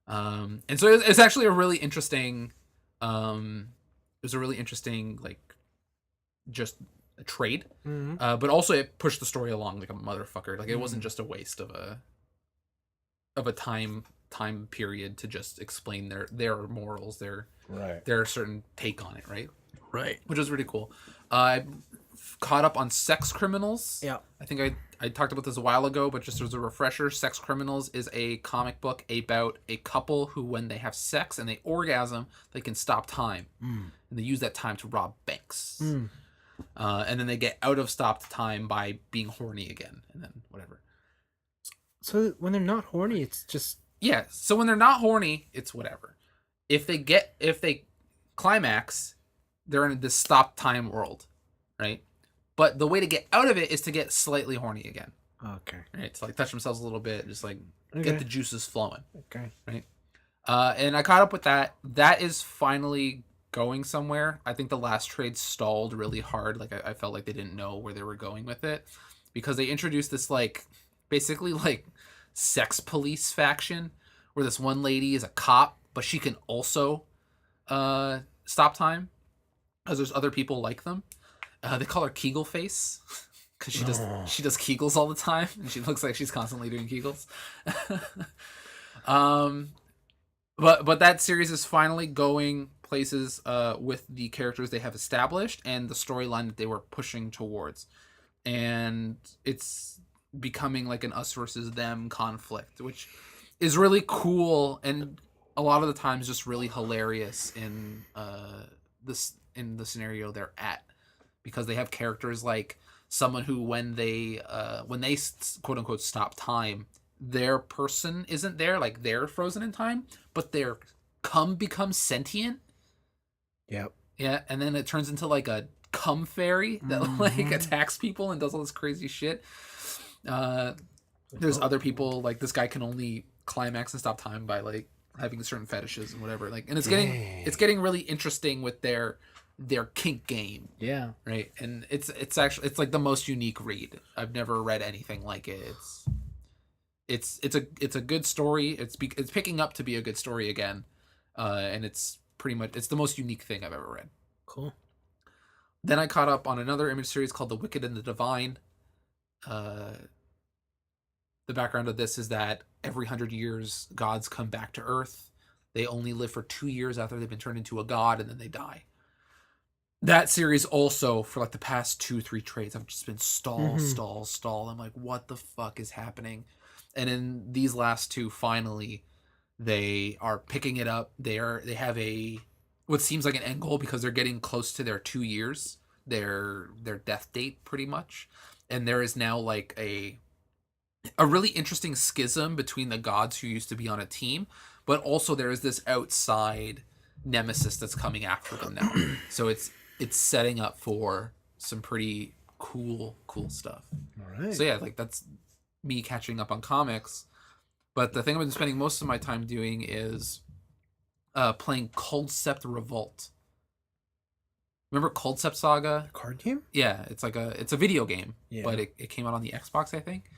And so it's actually a really interesting like just a trade, but also it pushed the story along like a motherfucker. Like it wasn't just a waste of a time period to just explain their morals, their certain take on it, right, which was really cool. I caught up on Sex Criminals. Yeah, I think I talked about this a while ago, but just as a refresher, Sex Criminals is a comic book about a couple who, when they have sex and they orgasm, they can stop time, and they use that time to rob banks. And then they get out of stopped time by being horny again, and then whatever. So when they're not horny, it's just... Yeah, so when they're not horny, it's whatever. If they climax, they're in this stopped time world, right? But the way to get out of it is to get slightly horny again. Okay. Right? To like touch themselves a little bit, just like get the juices flowing. Okay. Right? And I caught up with that. That is finally going somewhere. I think the last trade stalled really hard. Like I felt like they didn't know where they were going with it, because they introduced this like basically like sex police faction where this one lady is a cop, but she can also stop time because there's other people like them. They call her Kegel Face because she does Kegels all the time, and she looks like she's constantly doing Kegels. But that series is finally going places with the characters they have established and the storyline that they were pushing towards, and it's becoming like an us versus them conflict, which is really cool and a lot of the times just really hilarious in the scenario they're at, because they have characters like someone who when they quote unquote stop time, their person isn't there, like they're frozen in time, but their cum becomes sentient. Yep. Yeah, and then it turns into like a cum fairy that like attacks people and does all this crazy shit. There's other people, like this guy can only climax and stop time by like having certain fetishes and whatever. Like, and it's getting really interesting with their kink game. Yeah. Right. And it's like the most unique read. I've never read anything like it. It's a good story. It's picking up to be a good story again. And it's the most unique thing I've ever read. Cool. Then I caught up on another Image series called The Wicked and the Divine. The background of this is that every 100 years, gods come back to Earth. They only live for 2 years after they've been turned into a god, and then they die. that series also, for like the past 2-3 trades, I've just been Mhm. stall. I'm like, what the fuck is happening? And in these last two, finally, they are picking it up. They have a what seems like an end goal because they're getting close to their 2 years, their death date pretty much, and there is now like a really interesting schism between the gods who used to be on a team, but also there is this outside nemesis that's coming after them now. So it's setting up for some pretty cool stuff. All right. So yeah, like that's me catching up on comics. But the thing I've been spending most of my time doing is playing Coldcept Revolt. Remember Coldcept Saga? Card game? Yeah, it's a video game, Yeah. but it came out on the Xbox, I think.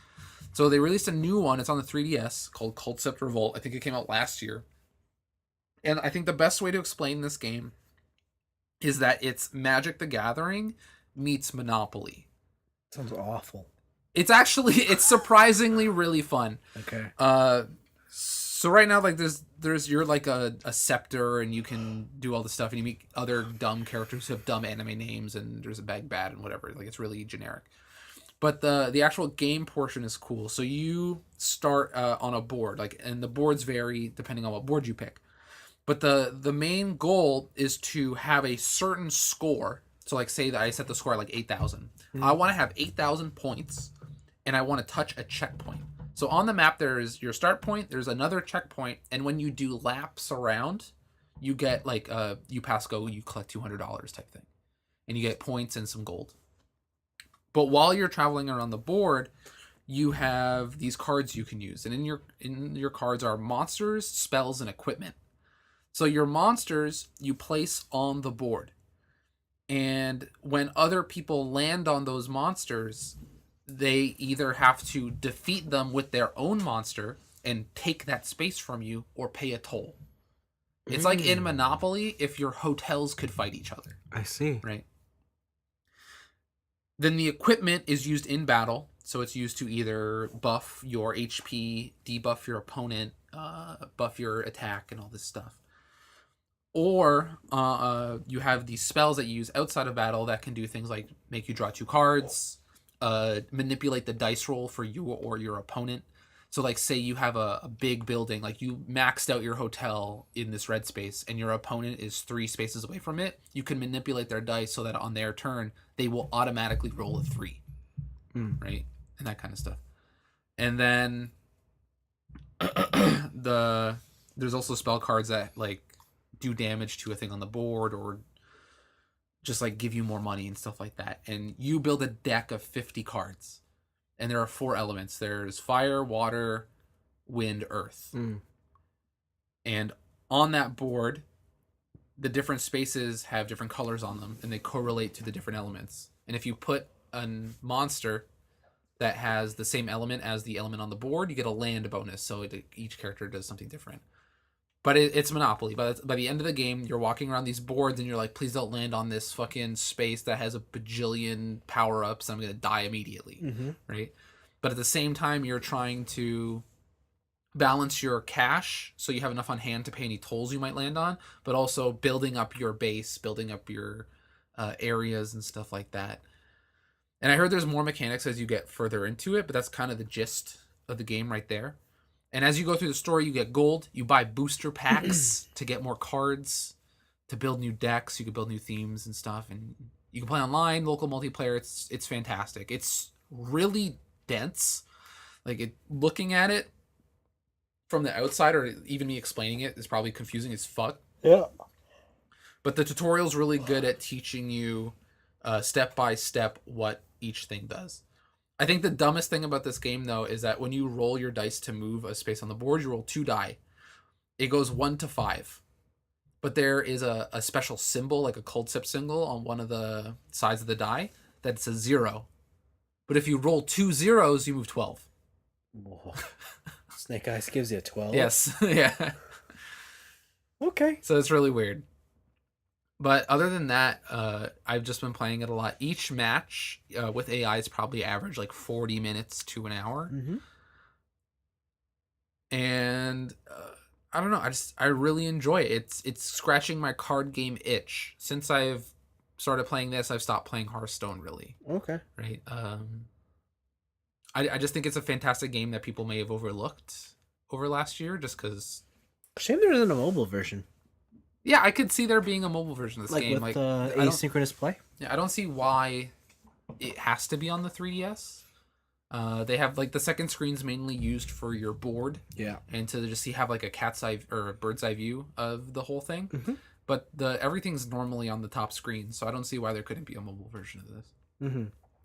So they released a new one. It's on the 3DS called Coldcept Revolt. I think it came out last year. And I think the best way to explain this game is that it's Magic the Gathering meets Monopoly. Sounds awful. It's surprisingly really fun. Okay. So right now, like there's you're like a scepter and you can do all this stuff and you meet other dumb characters who have dumb anime names and there's a bag bat and whatever. Like it's really generic. But the actual game portion is cool. So you start on a board, like, and the boards vary depending on what board you pick. But the main goal is to have a certain score. So like say that I set the score at like 8,000. I want to have 8,000 points, and I want to touch a checkpoint. So on the map there's your start point, there's another checkpoint, and when you do laps around, you get like you pass go, you collect $200 type thing, and you get points and some gold. But while you're traveling around the board, you have these cards you can use, and in your cards are monsters, spells, and equipment. So your monsters you place on the board, and when other people land on those monsters, they either have to defeat them with their own monster and take that space from you, or pay a toll. It's like in Monopoly if your hotels could fight each other. I see. Right. Then the equipment is used in battle, so it's used to either buff your HP, debuff your opponent, buff your attack, and all this stuff. Or you have these spells that you use outside of battle that can do things like make you draw 2 cards, manipulate the dice roll for you or your opponent. So like say you have a big building, like you maxed out your hotel in this red space and your opponent is 3 spaces away from it, you can manipulate their dice so that on their turn they will automatically roll a 3. Right? And that kind of stuff. And then there's also spell cards that like do damage to a thing on the board or just like give you more money and stuff like that. And you build a deck of 50 cards. And there are 4 elements. There's fire, water, wind, earth. And on that board, the different spaces have different colors on them, and they correlate to the different elements. And if you put a monster that has the same element as the element on the board, you get a land bonus. So each character does something different. But it's Monopoly. By the end of the game, you're walking around these boards and you're like, please don't land on this fucking space that has a bajillion power-ups. I'm going to die immediately. Right? But at the same time, you're trying to balance your cash so you have enough on hand to pay any tolls you might land on, but also building up your base, building up your areas and stuff like that. And I heard there's more mechanics as you get further into it, but that's kind of the gist of the game right there. And as you go through the story, you get gold. You buy booster packs to get more cards, to build new decks. You can build new themes and stuff. And you can play online, local multiplayer. It's fantastic. It's really dense. Like looking at it from the outside, or even me explaining it, is probably confusing as fuck. Yeah. But the tutorial's really good at teaching you step by step what each thing does. I think the dumbest thing about this game, though, is that when you roll your dice to move a space on the board, you roll 2 die. It goes 1 to 5. But there is a special symbol, like a Coldcept symbol, on one of the sides of the die that says 0. But if you roll 2 zeros, you move 12. Whoa. Snake Eyes gives you a 12? Yes. Yeah. Okay. So it's really weird. But other than that, I've just been playing it a lot. Each match with AI is probably average like 40 minutes to an hour. And I don't know. I really enjoy it. It's scratching my card game itch. Since I've started playing this, I've stopped playing Hearthstone, really. Okay. Right? I just think it's a fantastic game that people may have overlooked over last year, just because... Shame there isn't a mobile version. Yeah, I could see there being a mobile version of this game. With asynchronous play? Yeah, I don't see why it has to be on the 3DS. They have, like, the second screen's mainly used for your board. Yeah. And to just have, like, a cat's eye or a bird's eye view of the whole thing. Mm-hmm. But everything's normally on the top screen, so I don't see why there couldn't be a mobile version of this. Mm-hmm.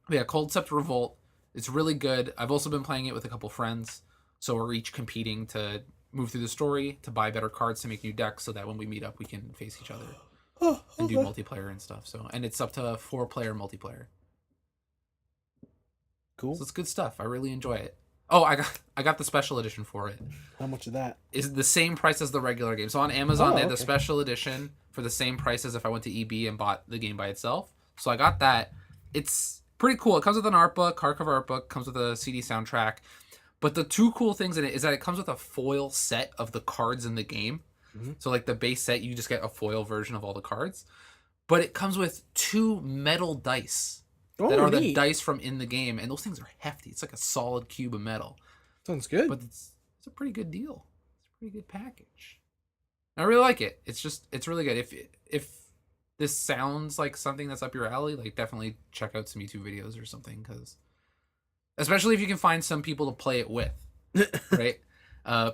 But yeah, Coldcept Revolt, it's really good. I've also been playing it with a couple friends, so we're each competing to move through the story, to buy better cards, to make new decks, so that when we meet up, we can face each other and do multiplayer and stuff. So, and it's up to 4-player multiplayer. Cool. So it's good stuff. I really enjoy it. Oh, I got the special edition for it. How much is that? Is the same price as the regular game. So on Amazon, they had the special edition for the same price as if I went to EB and bought the game by itself. So I got that. It's pretty cool. It comes with an art book, hardcover art book, comes with a CD soundtrack. But the two cool things in it is that it comes with a foil set of the cards in the game. Mm-hmm. So like the base set, you just get a foil version of all the cards. But it comes with 2 metal dice. That are the dice from in the game, and those things are hefty. It's like a solid cube of metal. Sounds good. But it's a pretty good deal. It's a pretty good package. I really like it. It's really good. If this sounds like something that's up your alley, like definitely check out some YouTube videos or something, because especially if you can find some people to play it with, right?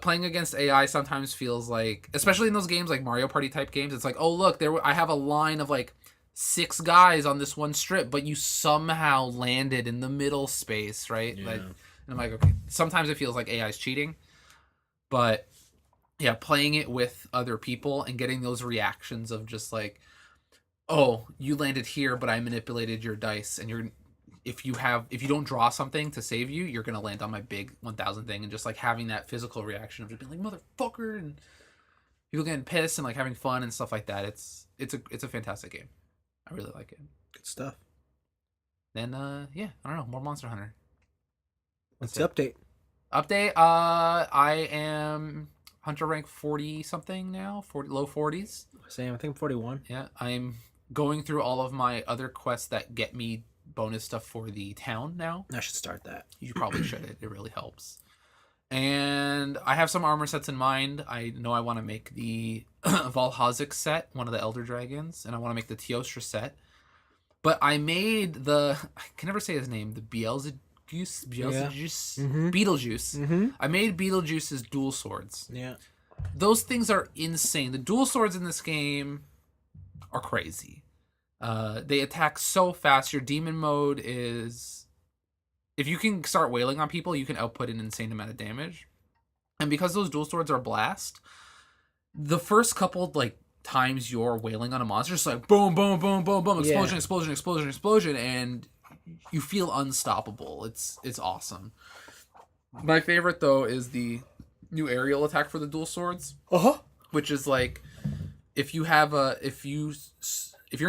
Playing against AI sometimes feels like, especially in those games like Mario Party type games, it's like, oh look, I have a line of like 6 guys on this one strip, but you somehow landed in the middle space, right? Yeah. Like, and I'm like, okay, sometimes it feels like AI's cheating, but yeah, playing it with other people and getting those reactions of just like, oh, you landed here, but I manipulated your dice, and if you don't draw something to save you, you're gonna land on my big 1000 thing, and just like having that physical reaction of just being like, motherfucker, and people getting pissed and like having fun and stuff like that. It's a fantastic game. I really like it. Good stuff. Then yeah, I don't know, more Monster Hunter. What's the update? I am Hunter rank 40 something now, low 40s. Same, I think 41. Yeah, I'm going through all of my other quests that get me bonus stuff for the town now. I should start that. You probably should. It really helps. And I have some armor sets in mind. I know I want to make the Valhazic set, one of the Elder Dragons, and I want to make the Teostra set. But I made I can never say his name, the Beelzebub. Beetlejuice. Mm-hmm. I made Beetlejuice's dual swords. Yeah. Those things are insane. The dual swords in this game are crazy. They attack so fast. Your demon mode is... If you can start wailing on people, you can output an insane amount of damage. And because those dual swords are blast, the first couple like times you're wailing on a monster, it's like boom, boom, boom, boom, boom, explosion, explosion, explosion, explosion, and you feel unstoppable. It's awesome. My favorite though is the new aerial attack for the dual swords, which is like if you're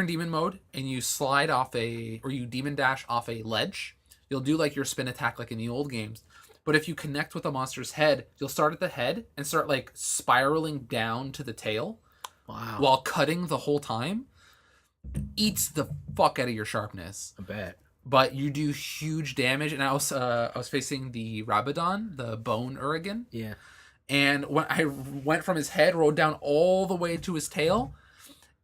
in demon mode and you slide off or you demon dash off a ledge, you'll do like your spin attack like in the old games. But if you connect with a monster's head, you'll start at the head and start like spiraling down to the tail. Wow. While cutting the whole time. Eats the fuck out of your sharpness. I bet. But you do huge damage. And I was facing the Rabadon, the bone Urigan. Yeah. And when I went from his head, rode down all the way to his tail,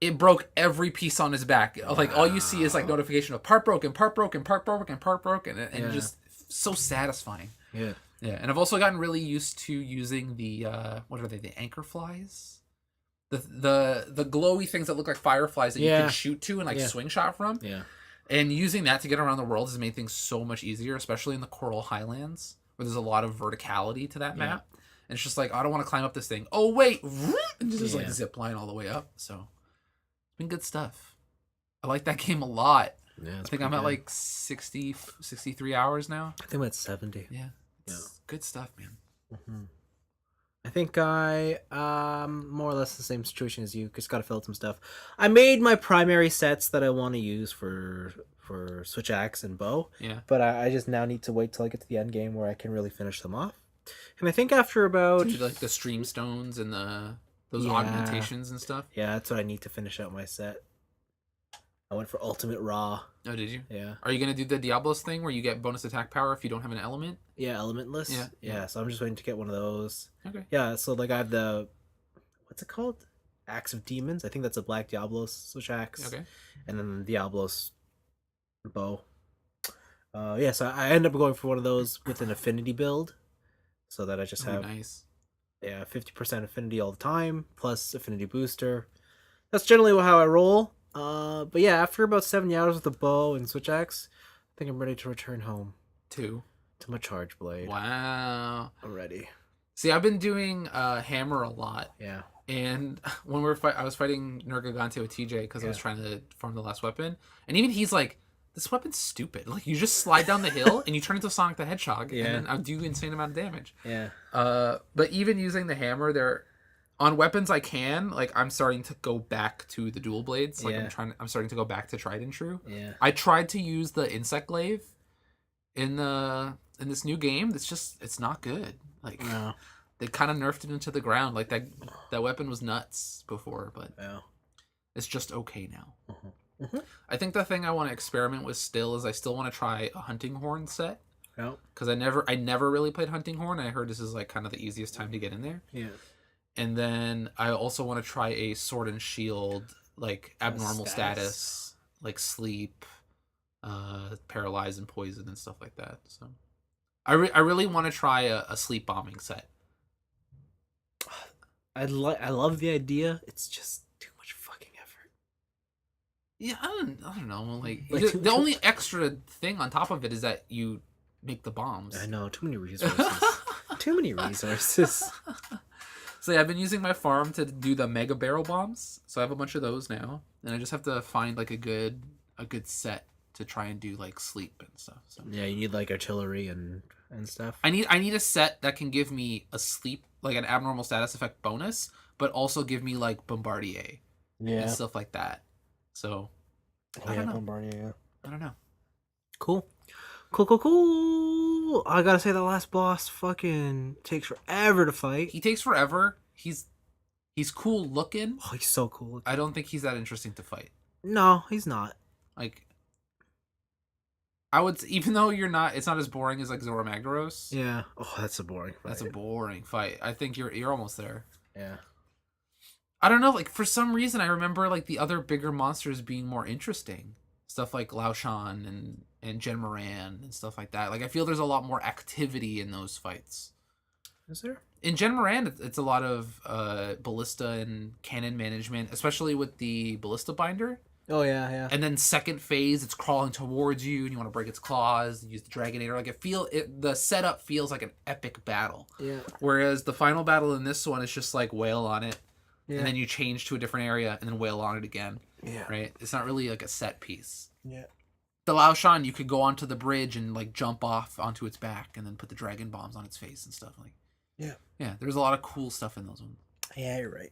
it broke every piece on his back. Wow. Like all you see is like notification of part broken, part broken, part broken, part broken, and just so satisfying. Yeah. Yeah. And I've also gotten really used to using the what are they? The anchor flies, the glowy things that look like fireflies that you can shoot to and like swing shot from. Yeah. And using that to get around the world has made things so much easier, especially in the Coral Highlands where there's a lot of verticality to that map. And it's just like, I don't want to climb up this thing. Oh wait, and just like zip line all the way up. So it's been good stuff. I like that game a lot. Yeah, I think I'm at like 60, 63 hours now. I think I'm at 70. Yeah. It's good stuff, man. Mm-hmm. I think I more or less the same situation as you. Just gotta fill out some stuff. I made my primary sets that I want to use for switch axe and bow. Yeah. But I just now need to wait till I get to the end game where I can really finish them off. And I think after about like the stream stones and those augmentations and stuff. Yeah, that's what I need to finish out my set. I went for Ultimate Raw. Oh, did you? Yeah. Are you gonna do the Diablos thing where you get bonus attack power if you don't have an element? Yeah, Elementless. Yeah. So I'm just waiting to get one of those. Okay. Yeah. So like I have the, what's it called? Axe of Demons. I think that's a Black Diablos switch axe. Okay. And then the Diablos bow. Yeah. So I end up going for one of those with an affinity build, so that I just have nice. 50% affinity all the time plus affinity booster. That's generally how I roll. But yeah, after about 70 hours with the bow and switch axe, I think I'm ready to return home To my charge blade. Wow. I'm ready. See, I've been doing hammer a lot. Yeah. And when I was fighting Nergigante with TJ because I was trying to farm the last weapon, and even he's like, "This weapon's stupid. Like, you just slide down the hill and you turn into Sonic the Hedgehog, and then I do insane amount of damage." Yeah. But even using the hammer, there on weapons I can, like, I'm starting to go back to the dual blades. Like, I'm starting to go back to tried and true. Yeah. I tried to use the insect glaive in this new game. It's not good. Like, No. They kind of nerfed it into the ground. Like, that weapon was nuts before, but it's just okay now. I think the thing I want to experiment with still is I still want to try a hunting horn set. Yeah. Because I never really played hunting horn. I heard this is like kind of the easiest time to get in there. Yeah. And then I also want to try a sword and shield, like abnormal status, like sleep, paralyze and poison and stuff like that. So I really want to try a sleep bombing set. I love the idea. It's just too much fucking effort. Yeah, I don't know. Like the only extra thing on top of it is that you make the bombs. I know, too many resources. Too many resources. So yeah, I've been using my farm to do the mega barrel bombs. So I have a bunch of those now, and I just have to find like a good set to try and do like sleep and stuff. So yeah, you need like artillery and stuff. I need a set that can give me a sleep, like an abnormal status effect bonus, but also give me like Bombardier and stuff like that. So I don't know. Bombardier. I don't know. Cool. I gotta say, the last boss fucking takes forever to fight. He takes forever. He's cool looking. Oh, he's so cool. I don't think he's that interesting to fight. No, he's not. Like, I would, even though it's not as boring as like Zora Magdaros. Yeah. Oh, that's a boring fight. That's a boring fight. I think you're almost there. Yeah. I don't know. Like, for some reason, I remember like the other bigger monsters being more interesting. Stuff like Lao Shan and Jen Moran and stuff like that. Like, I feel there's a lot more activity in those fights. Is there? In Jen Moran, it's a lot of ballista and cannon management, especially with the ballista binder. Oh, yeah. And then second phase, it's crawling towards you, and you want to break its claws, use the Dragonator. Like, the setup feels like an epic battle. Yeah. Whereas the final battle in this one is just like wail on it, Yeah. and then you change to a different area, and then wail on it again. Yeah. Right? It's not really like a set piece. Yeah. The Lao Shan, you could go onto the bridge and like jump off onto its back, and then put the dragon bombs on its face and stuff. Like, yeah. There's a lot of cool stuff in those ones. Yeah, you're right.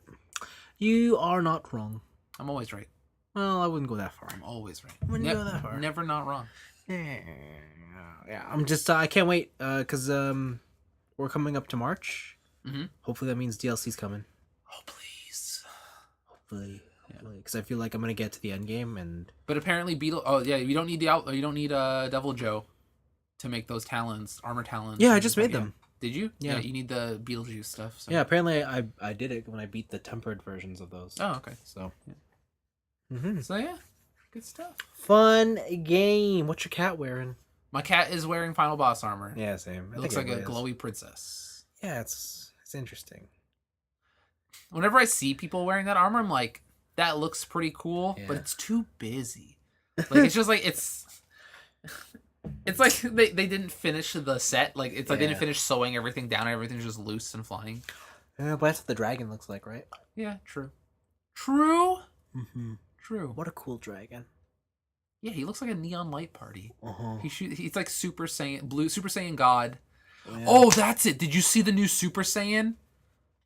You are not wrong. I'm always right. Well, I wouldn't go that far. I'm always right. Wouldn't go that far. Never not wrong. Yeah, I'm just I can't wait because we're coming up to March. Mm-hmm. Hopefully that means DLC's coming. Oh, please. Hopefully, because I feel like I'm gonna get to the end game and. But apparently, Beetle. Oh yeah, you don't need Devil Joe to make those talons, armor talons. Yeah, I just made them. Did you? Yeah. You need the Beetlejuice stuff. So. Yeah, apparently I did it when I beat the tempered versions of those. Oh, okay. So. Yeah. Mm-hmm. So yeah, good stuff. Fun game. What's your cat wearing? My cat is wearing final boss armor. Yeah, same. It looks like a glowy princess. Yeah, it's interesting. Whenever I see people wearing that armor, I'm like, that looks pretty cool, but it's too busy. Like, it's just like it's like they didn't finish the set. Like, it's like they didn't finish sewing everything down. Everything's just loose and flying. Yeah, but that's what the dragon looks like, right? Yeah, true. True. Mm-hmm. True. What a cool dragon. Yeah, he looks like a neon light party. Uh-huh. He's like Super Saiyan God. Yeah. Oh, that's it. Did you see the new Super Saiyan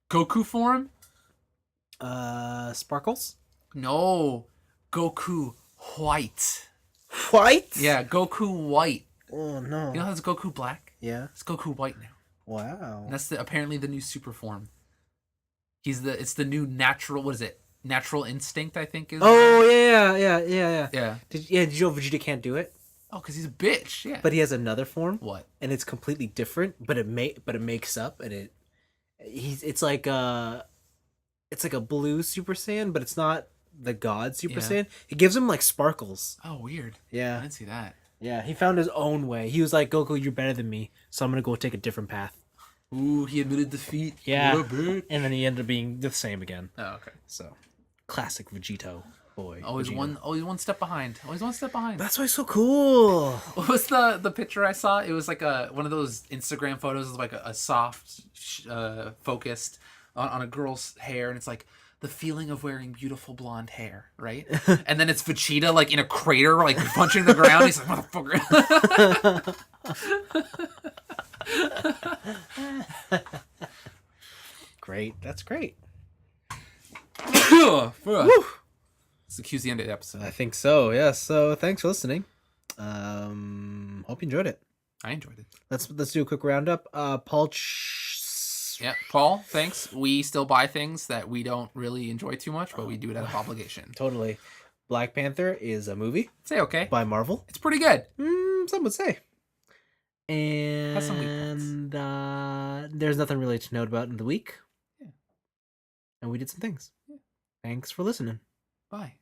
Goku form? Sparkles? No. Goku White. White? Yeah, Goku White. Oh no. You know how it's Goku Black? Yeah. It's Goku White now. Wow. And that's apparently the new super form. It's the new natural, what is it? Natural Instinct, I think is. Oh yeah. Yeah. Did you know Vegeta can't do it? Oh, because he's a bitch. Yeah. But he has another form. What? And it's completely different, but it makes up, and it's like a blue Super Saiyan, but it's not the God Super Saiyan. It gives him like sparkles. Oh, weird. Yeah. I didn't see that. Yeah, he found his own way. He was like, Goku, you're better than me, so I'm gonna go take a different path. Ooh, he admitted defeat. Yeah. What a bitch. And then he ended up being the same again. Oh, okay. So, classic Vegito boy. Always Vegeta. one step behind. Always one step behind. That's why he's so cool. What was the picture I saw? It was like one of those Instagram photos of like a soft focused on a girl's hair, and it's like the feeling of wearing beautiful blonde hair, right? And then it's Vegeta like in a crater, like punching the ground. He's like, motherfucker. Great. That's great. It's the QZ end of the episode. I think so. Yeah. So thanks for listening. Hope you enjoyed it. I enjoyed it. Let's do a quick roundup. Paul. Yeah, Paul, thanks. We still buy things that we don't really enjoy too much, but we do it out of obligation. Totally. Black Panther is a movie. Say okay. By Marvel. It's pretty good. Some would say. And Has some weak points. There's nothing really to note about in the week. Yeah. And we did some things. Yeah. Thanks for listening. Bye.